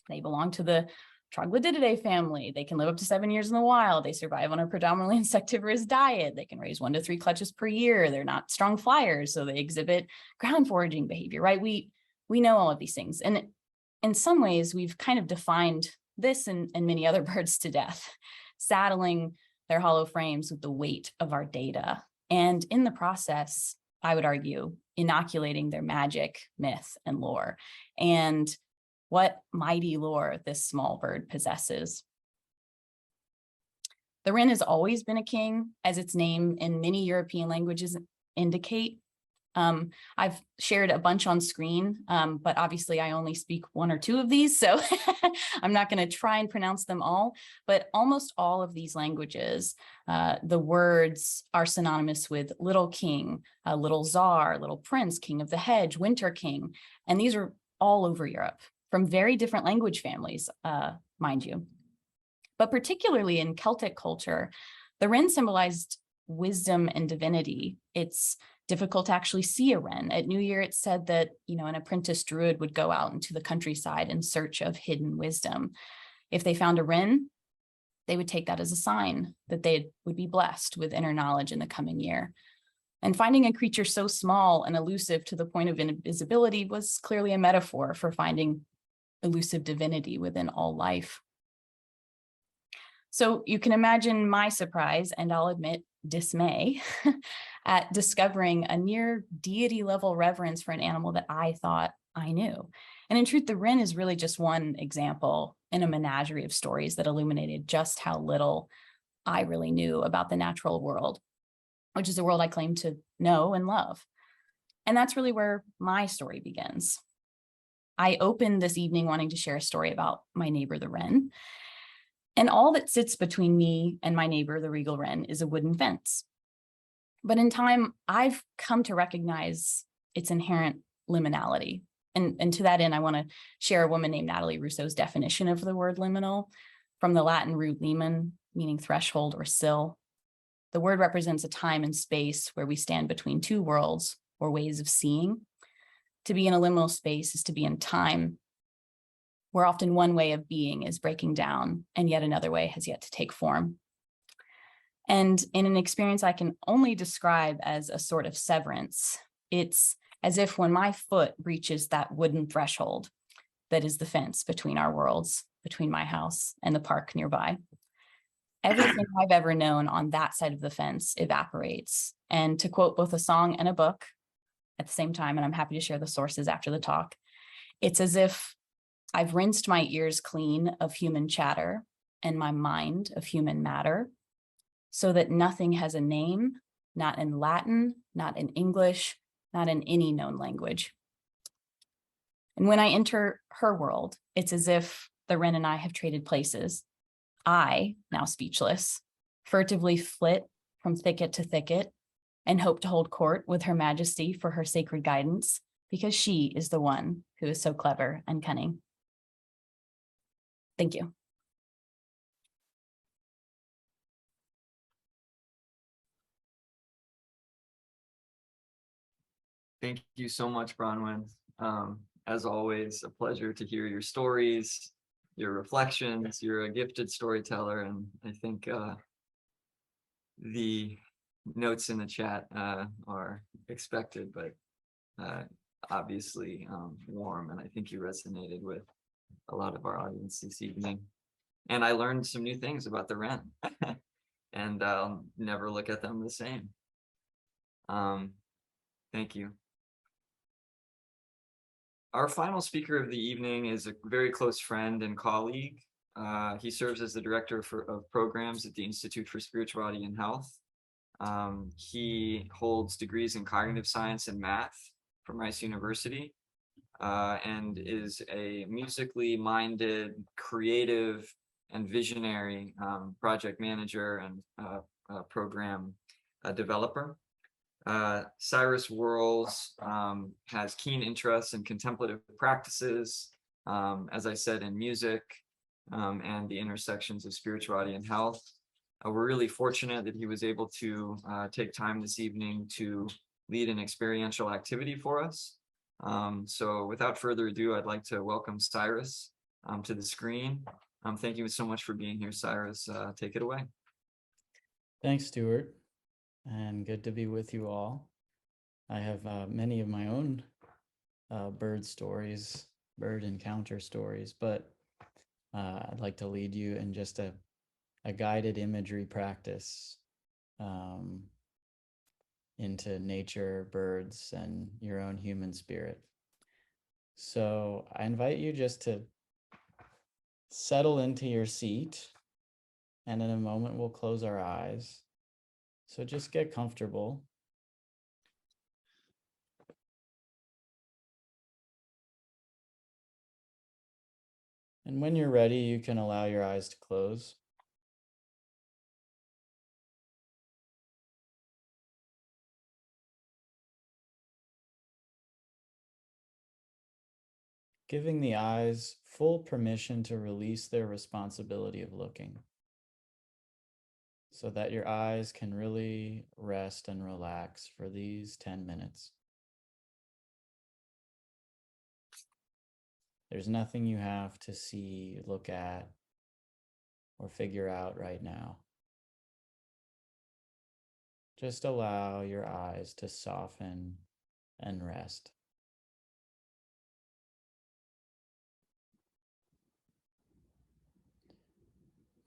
They belong to the Troglodytidae family. They can live up to 7 years in the wild. They survive on a predominantly insectivorous diet. They can raise 1 to 3 clutches per year. They're not strong flyers, so they exhibit ground foraging behavior, right? We know all of these things. And in some ways, we've kind of defined this and many other birds to death, saddling their hollow frames with the weight of our data. And in the process, I would argue, inoculating their magic, myth, and lore. And what mighty lore this small bird possesses. The wren has always been a king, as its name in many European languages indicate. I've shared a bunch on screen, but obviously I only speak 1 or 2 of these, so I'm not going to try and pronounce them all. But almost all of these languages, the words are synonymous with little king, little czar, little prince, king of the hedge, winter king, and these are all over Europe, from very different language families, mind you. But particularly in Celtic culture, the wren symbolized wisdom and divinity. It's difficult to actually see a wren. At New Year, it's said that, an apprentice druid would go out into the countryside in search of hidden wisdom. If they found a wren, they would take that as a sign that they would be blessed with inner knowledge in the coming year. And finding a creature so small and elusive to the point of invisibility was clearly a metaphor for finding elusive divinity within all life. So you can imagine my surprise, and I'll admit dismay, at discovering a near deity level reverence for an animal that I thought I knew. And in truth, the wren is really just one example in a menagerie of stories that illuminated just how little I really knew about the natural world, which is a world I claim to know and love. And that's really where my story begins. I opened this evening wanting to share a story about my neighbor, the wren. And all that sits between me and my neighbor, the regal wren, is a wooden fence. But in time, I've come to recognize its inherent liminality. And to that end, I want to share a woman named Natalie Rousseau's definition of the word liminal from the Latin root limen, meaning threshold or sill. The word represents a time and space where we stand between 2 worlds or ways of seeing. To be in a liminal space is to be in time, where often one way of being is breaking down and yet another way has yet to take form. And in an experience I can only describe as a sort of severance, it's as if when my foot reaches that wooden threshold that is the fence between our worlds, between my house and the park nearby, everything I've ever known on that side of the fence evaporates. And to quote both a song and a book at the same time, and I'm happy to share the sources after the talk, it's as if I've rinsed my ears clean of human chatter and my mind of human matter, so that nothing has a name, not in Latin, not in English, not in any known language. And when I enter her world, it's as if the wren and I have traded places. I, now speechless, furtively flit from thicket to thicket and hope to hold court with Her Majesty for her sacred guidance, because she is the one who is so clever and cunning. Thank you. Thank you so much, Bronwyn. As always, a pleasure to hear your stories, your reflections. You're a gifted storyteller, and I think the notes in the chat are expected, but obviously warm. And I think you resonated with a lot of our audience this evening. And I learned some new things about the wren, and I'll never look at them the same. Thank you. Our final speaker of the evening is a very close friend and colleague. He serves as the director of programs at the Institute for Spirituality and Health. He holds degrees in cognitive science and math from Rice University, and is a musically minded, creative, and visionary project manager and program developer. Cyrus Worrells has keen interests in contemplative practices, as I said, in music, and the intersections of spirituality and health. We're really fortunate that he was able to take time this evening to lead an experiential activity for us. So without further ado, I'd like to welcome Cyrus to the screen. Thank you so much for being here, Cyrus. Take it away. Thanks, Stuart, and good to be with you all. I have many of my own bird stories, bird encounter stories, but I'd like to lead you in just a guided imagery practice into nature, birds, and your own human spirit. So I invite you just to settle into your seat, and in a moment we'll close our eyes. So just get comfortable. And when you're ready, you can allow your eyes to close. Giving the eyes full permission to release their responsibility of looking, so that your eyes can really rest and relax for these 10 minutes. There's nothing you have to see, look at, or figure out right now. Just allow your eyes to soften and rest.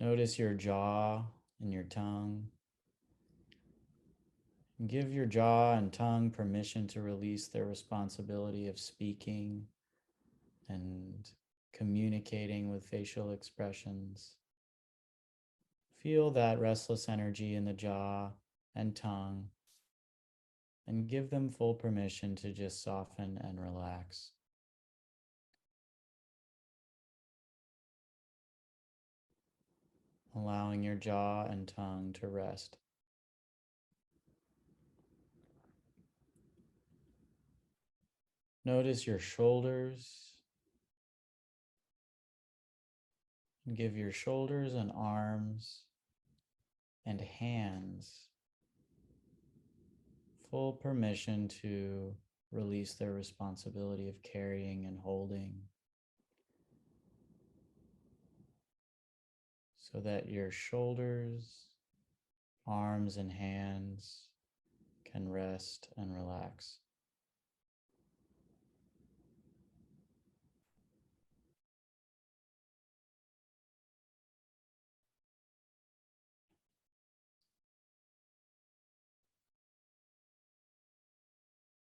Notice your jaw and your tongue. And give your jaw and tongue permission to release their responsibility of speaking and communicating with facial expressions. Feel that restless energy in the jaw and tongue, and give them full permission to just soften and relax. Allowing your jaw and tongue to rest. Notice your shoulders, and give your shoulders and arms and hands full permission to release their responsibility of carrying and holding, so that your shoulders, arms, and hands can rest and relax.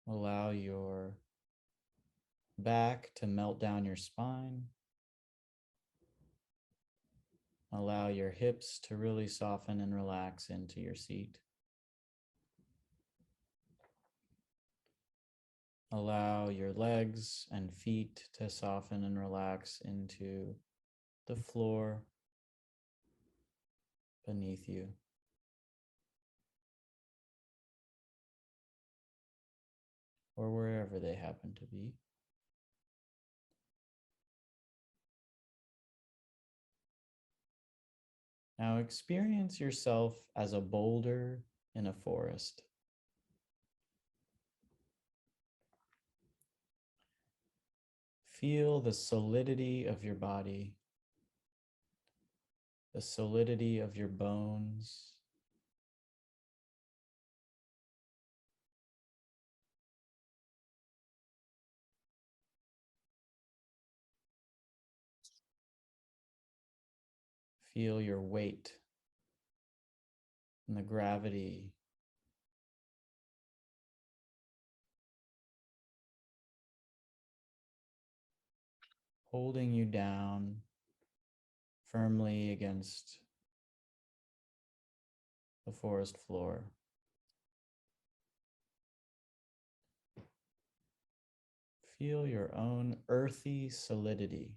Allow your back to melt down your spine. Allow your hips to really soften and relax into your seat. Allow your legs and feet to soften and relax into the floor beneath you. Or wherever they happen to be. Now experience yourself as a boulder in a forest. Feel the solidity of your body, the solidity of your bones, Feel your weight and the gravity holding you down firmly against the forest floor. Feel your own earthy solidity.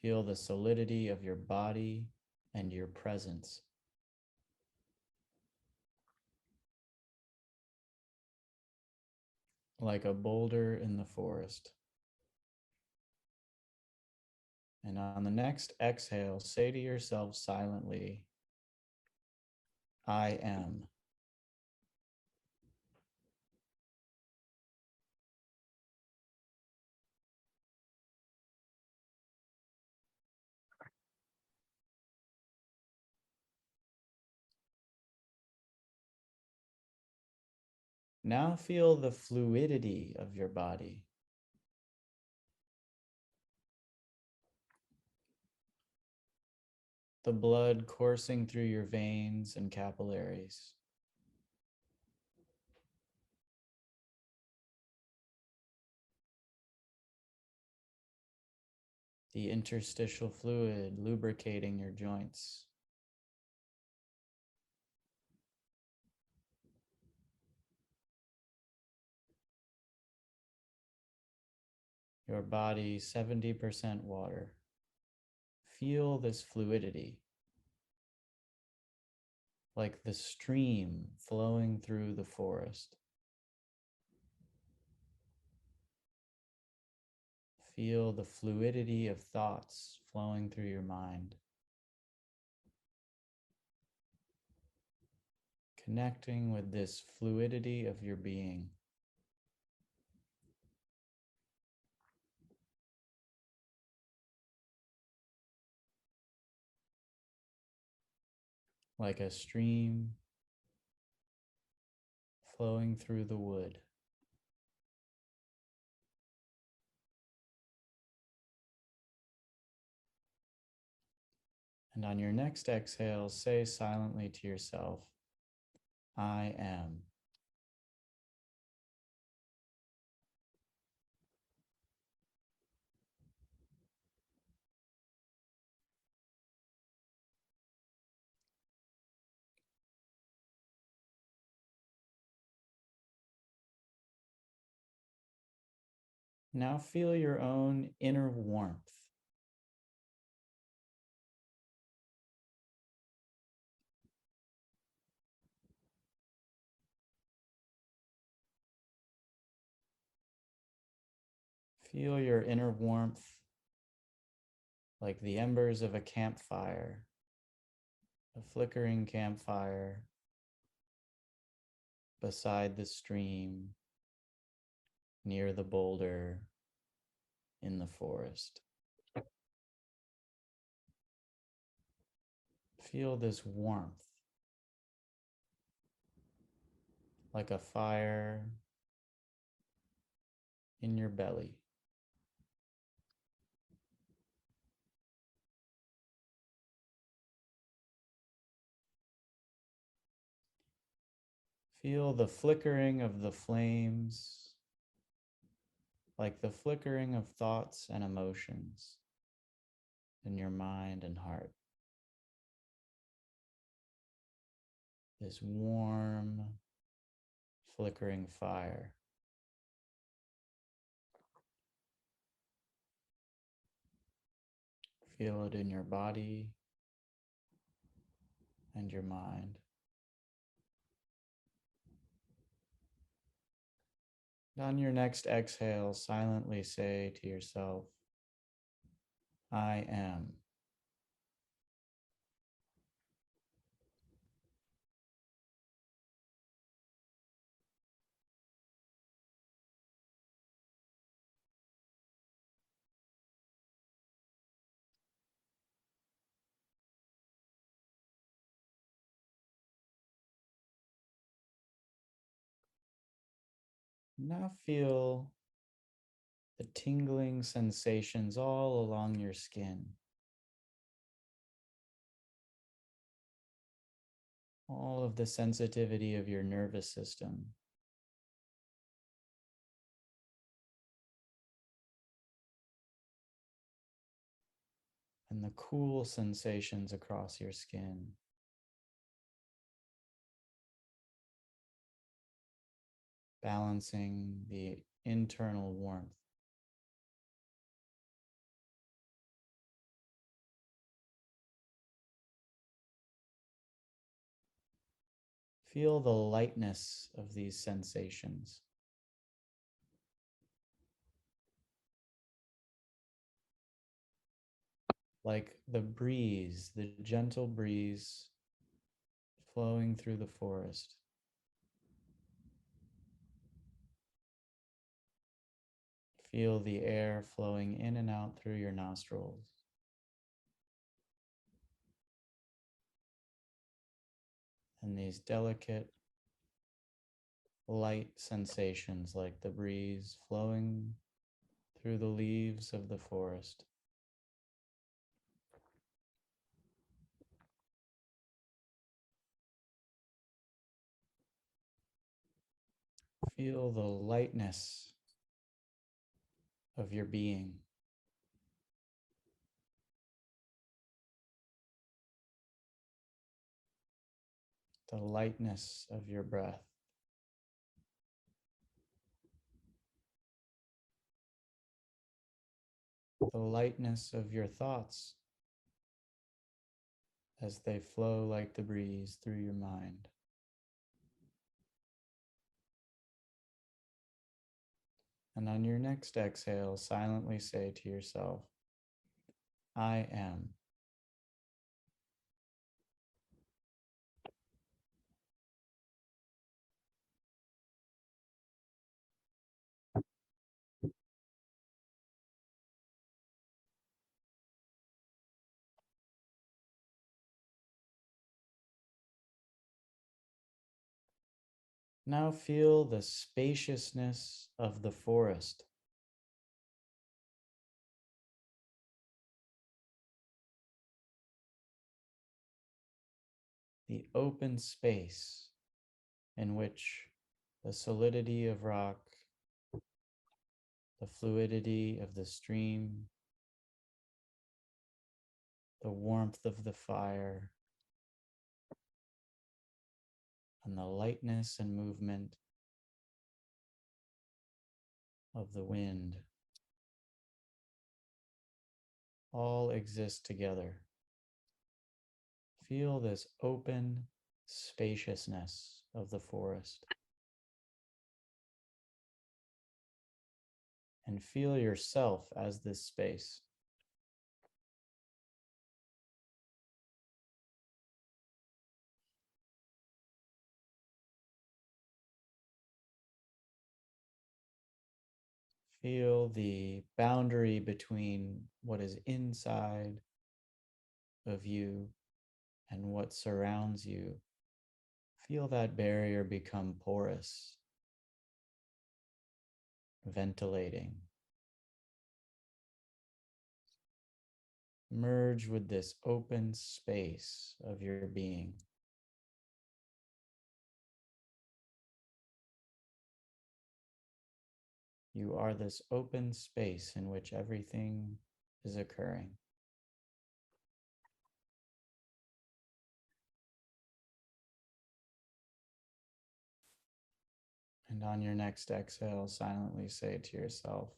Feel the solidity of your body and your presence. Like a boulder in the forest. And on the next exhale, say to yourself silently, I am. Now feel the fluidity of your body. The blood coursing through your veins and capillaries. The interstitial fluid lubricating your joints. Your body 70% water. Feel this fluidity, like the stream flowing through the forest. Feel the fluidity of thoughts flowing through your mind. Connecting with this fluidity of your being. Like a stream flowing through the wood. And on your next exhale, say silently to yourself, I am. Now feel your own inner warmth. Feel your inner warmth like the embers of a campfire, a flickering campfire beside the stream, near the boulder, in the forest. Feel this warmth like a fire in your belly. Feel the flickering of the flames, like the flickering of thoughts and emotions in your mind and heart. This warm, flickering fire. Feel it in your body and your mind. On your next exhale, silently say to yourself, I am. Now feel the tingling sensations all along your skin. All of the sensitivity of your nervous system. And the cool sensations across your skin. Balancing the internal warmth. Feel the lightness of these sensations. Like the breeze, the gentle breeze flowing through the forest. Feel the air flowing in and out through your nostrils. And these delicate, light sensations like the breeze flowing through the leaves of the forest. Feel the lightness of your being. The lightness of your breath. The lightness of your thoughts as they flow like the breeze through your mind. And on your next exhale, silently say to yourself, I am. Now feel the spaciousness of the forest. The open space in which the solidity of rock, the fluidity of the stream, the warmth of the fire, and the lightness and movement of the wind all exist together. Feel this open spaciousness of the forest. And feel yourself as this space. Feel the boundary between what is inside of you and what surrounds you. Feel that barrier become porous, ventilating. Merge with this open space of your being. You are this open space in which everything is occurring. And on your next exhale, silently say to yourself,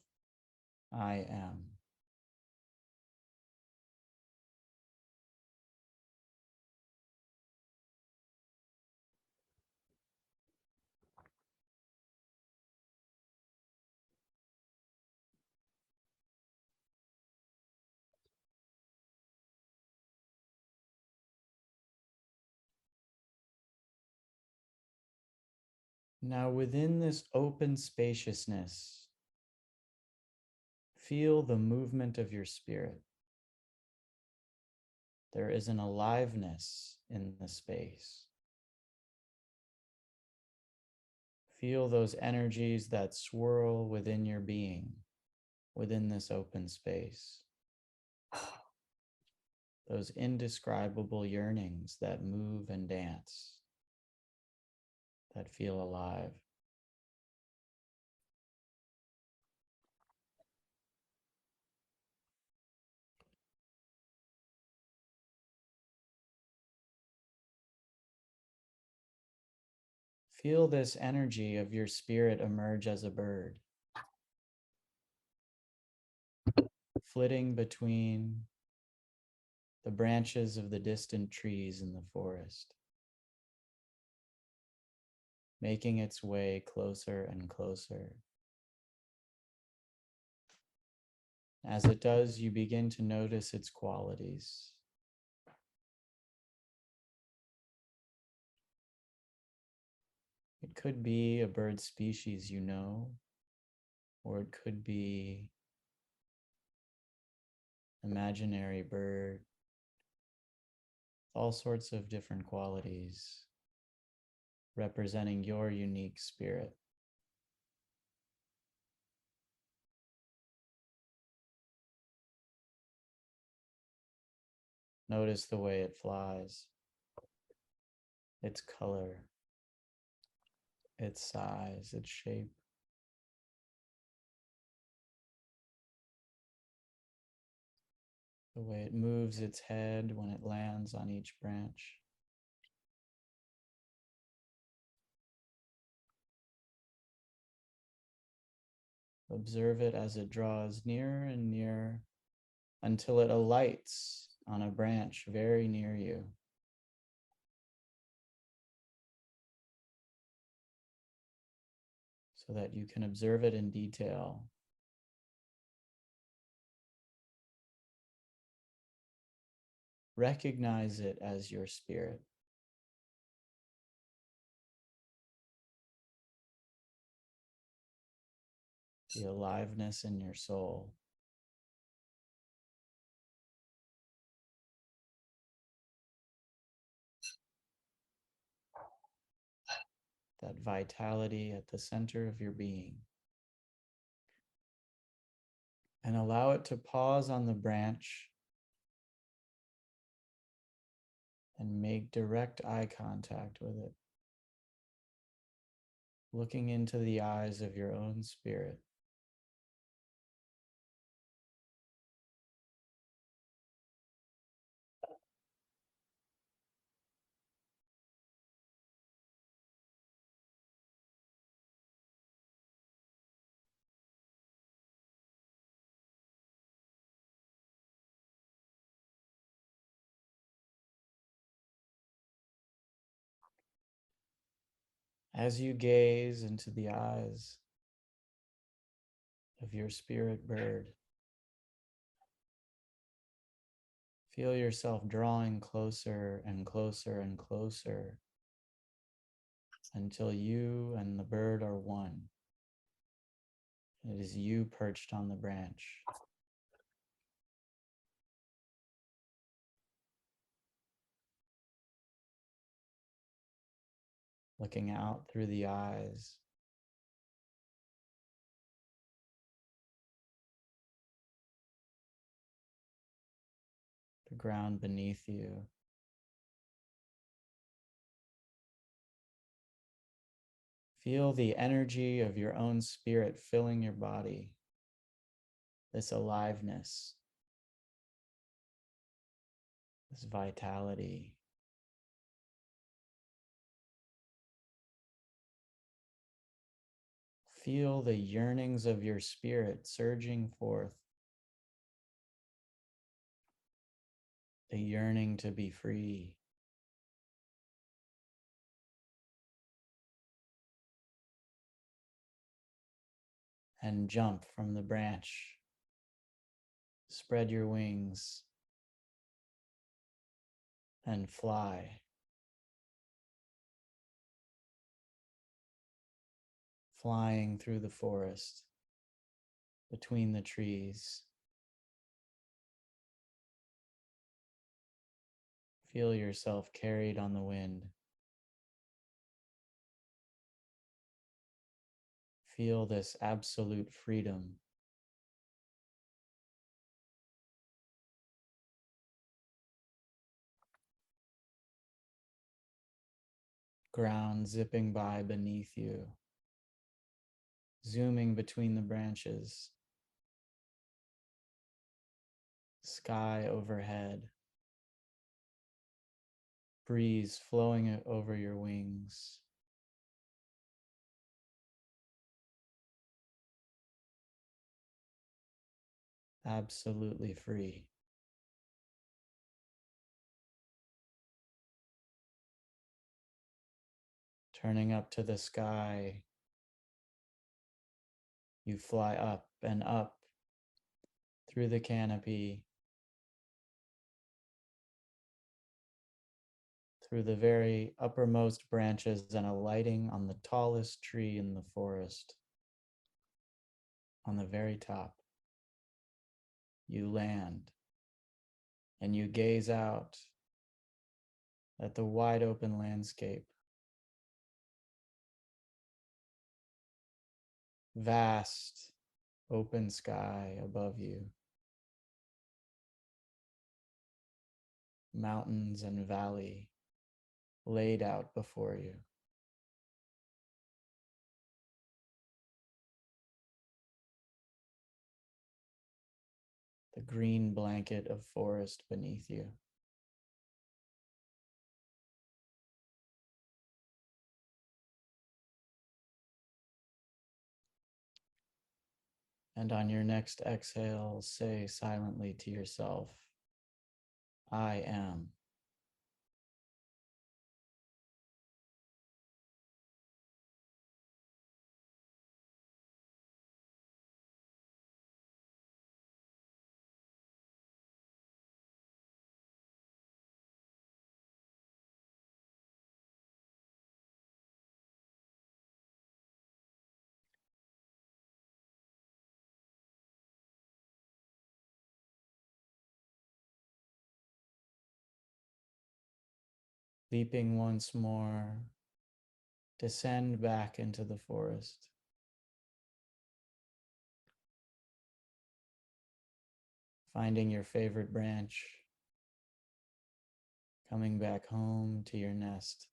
I am. Now, within this open spaciousness, feel the movement of your spirit. There is an aliveness in the space. Feel those energies that swirl within your being, within this open space. Those indescribable yearnings that move and dance, that feel alive. Feel this energy of your spirit emerge as a bird, flitting between the branches of the distant trees in the forest, making its way closer and closer. As it does, you begin to notice its qualities. It could be a bird species you know, or it could be imaginary bird, all sorts of different qualities representing your unique spirit. Notice the way it flies, its color, its size, its shape. The way it moves its head when it lands on each branch. Observe it as it draws nearer and nearer until it alights on a branch very near you. So that you can observe it in detail. Recognize it as your spirit. The aliveness in your soul. That vitality at the center of your being. And allow it to pause on the branch and make direct eye contact with it, looking into the eyes of your own spirit. As you gaze into the eyes of your spirit bird, feel yourself drawing closer and closer and closer until you and the bird are one. It is you perched on the branch. Looking out through the eyes. The ground beneath you. Feel the energy of your own spirit filling your body. This aliveness. This vitality. Feel the yearnings of your spirit surging forth. The yearning to be free. And jump from the branch. Spread your wings and fly. Flying through the forest, between the trees. Feel yourself carried on the wind. Feel this absolute freedom. Ground zipping by beneath you, zooming between the branches, sky overhead, breeze flowing over your wings. Absolutely free. Turning up to the sky, you fly up and up through the canopy, through the very uppermost branches, and alighting on the tallest tree in the forest. On the very top, you land and you gaze out at the wide open landscape. Vast open sky above you. Mountains and valley laid out before you. The green blanket of forest beneath you. And on your next exhale, say silently to yourself, I am. Leaping once more, descend back into the forest. Finding your favorite branch, coming back home to your nest.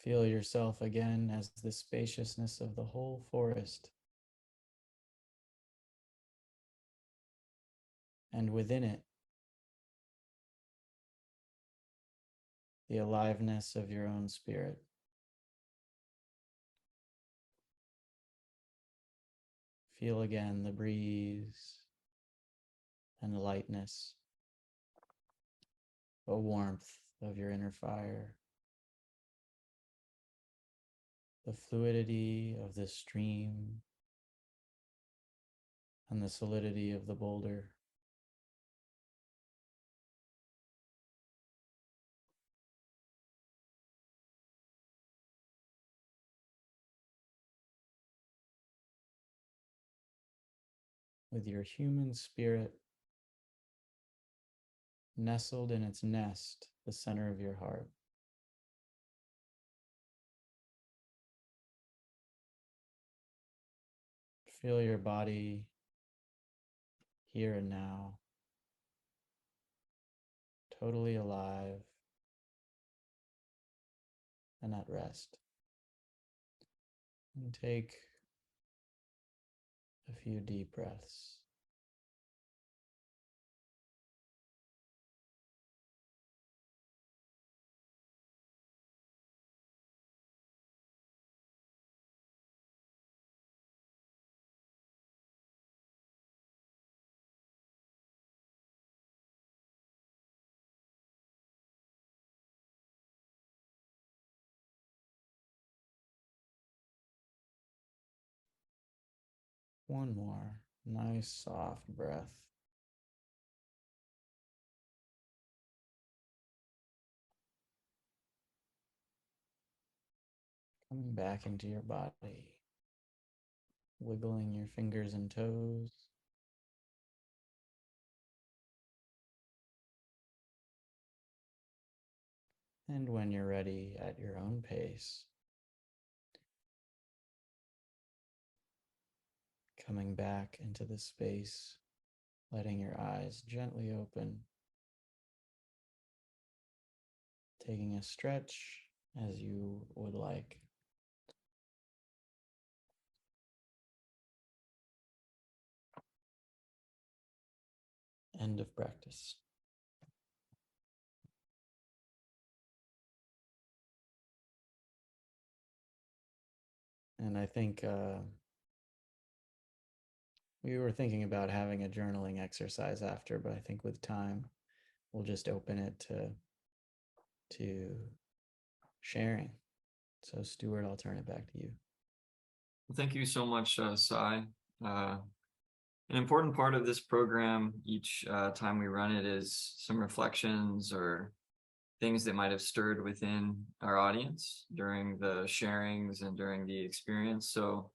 Feel yourself again as the spaciousness of the whole forest. And within it, the aliveness of your own spirit. Feel again the breeze and the lightness, the warmth of your inner fire, the fluidity of the stream, and the solidity of the boulder. With your human spirit nestled in its nest, the center of your heart. Feel your body here and now, totally alive and at rest. And take a few deep breaths. One more nice soft breath. Coming back into your body. wiggling your fingers and toes. And when you're ready at your own pace, coming back into the space, letting your eyes gently open, taking a stretch as you would like. End of practice. And I think we were thinking about having a journaling exercise after, but I think with time, we'll just open it to sharing. So Stuart, I'll turn it back to you. Thank you so much, Sai. An important part of this program each time we run it is some reflections or things that might have stirred within our audience during the sharings and during the experience. So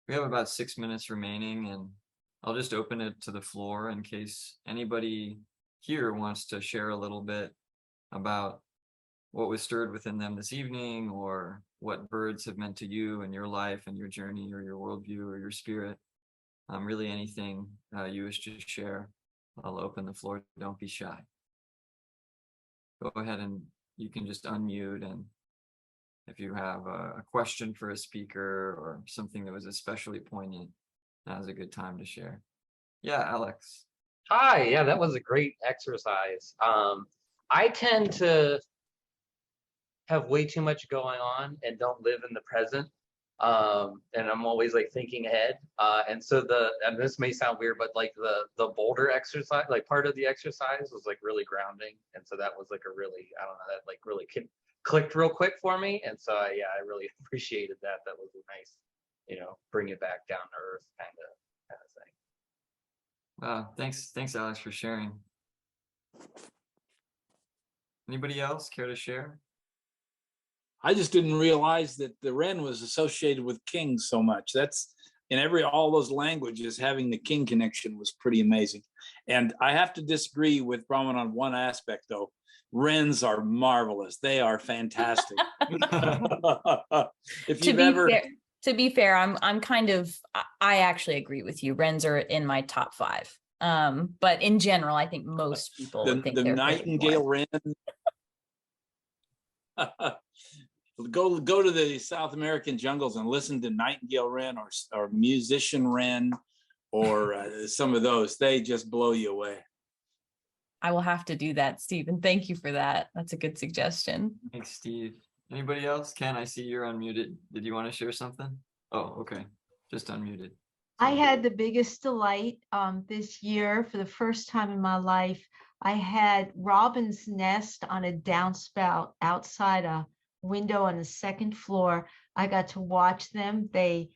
we have about 6 minutes remaining, and I'll just open it to the floor in case anybody here wants to share a little bit about what was stirred within them this evening, or what birds have meant to you in your life and your journey or your worldview or your spirit. Really anything you wish to share, I'll open the floor. Don't be shy. Go ahead and you can just unmute, and if you have a question for a speaker or something that was especially poignant, now's a good time to share. Yeah, Alex. Hi, yeah, that was a great exercise. I tend to have way too much going on and don't live in the present. And I'm always like thinking ahead. And this may sound weird, but like the boulder exercise, like part of the exercise was like really grounding. And so that was like a really, I don't know, that like really clicked real quick for me. And so I really appreciated that. That was a nice, bring it back down to earth kind of thing. Thanks, Alex, for sharing. Anybody else care to share? I just didn't realize that the wren was associated with kings so much. That's in all those languages, having the king connection was pretty amazing. And I have to disagree with Brahman on one aspect, though. Wrens are marvelous. They are fantastic. To be fair, I actually agree with you. Wrens are in my top 5. But in general, I think most people would think the they're nightingale wren. Go to the South American jungles and listen to nightingale wren or musician wren or some of those. They just blow you away. I will have to do that, Stephen. Thank you for that. That's a good suggestion. Thanks, Steve. Anybody else? Ken, I see you're unmuted. Did you want to share something? Oh, okay. Just unmuted. I had the biggest delight this year. For the first time in my life, I had robin's nest on a downspout outside a window on the second floor. I got to watch them. They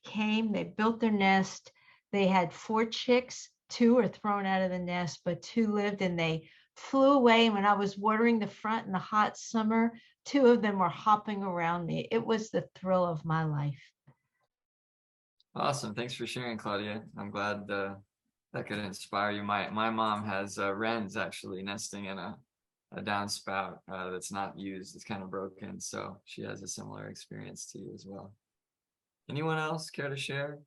came, they built their nest. They had 4 chicks. 2 were thrown out of the nest, but 2 lived, and they flew away. And when I was watering the front in the hot summer, 2 of them were hopping around me. It was the thrill of my life. Awesome. Thanks for sharing, Claudia. I'm glad that could inspire you. My mom has wrens actually nesting in a downspout that's not used. It's kind of broken. So she has a similar experience to you as well. Anyone else care to share?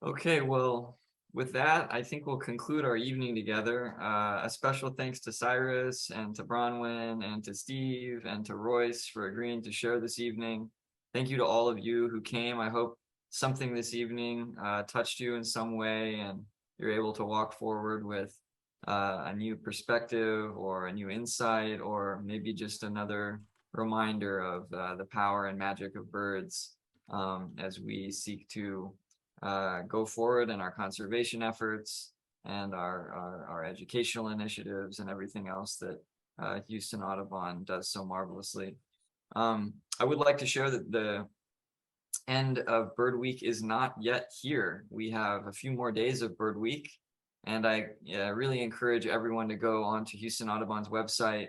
Okay, well, with that, I think we'll conclude our evening together. A special thanks to Cyrus and to Bronwyn and to Steve and to Royce for agreeing to share this evening. Thank you to all of you who came. I hope something this evening touched you in some way and you're able to walk forward with a new perspective or a new insight, or maybe just another reminder of the power and magic of birds as we seek to go forward in our conservation efforts and our educational initiatives and everything else that Houston Audubon does so marvelously. I would like to share that the end of Bird Week is not yet here. We have a few more days of Bird Week, And I really encourage everyone to go onto Houston Audubon's website,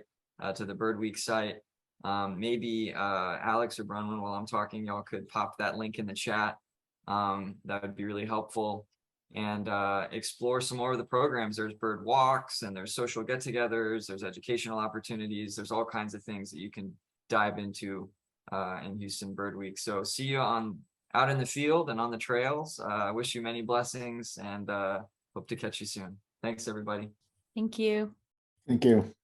to the Bird Week site. Maybe Alex or Bronwyn, while I'm talking, y'all could pop that link in the chat. That would be really helpful. And explore some more of the programs. There's bird walks and there's social get-togethers, there's educational opportunities, there's all kinds of things that you can dive into in Houston Bird Week. So see you out in the field and on the trails. I wish you many blessings and hope to catch you soon. Thanks, everybody. Thank you. Thank you.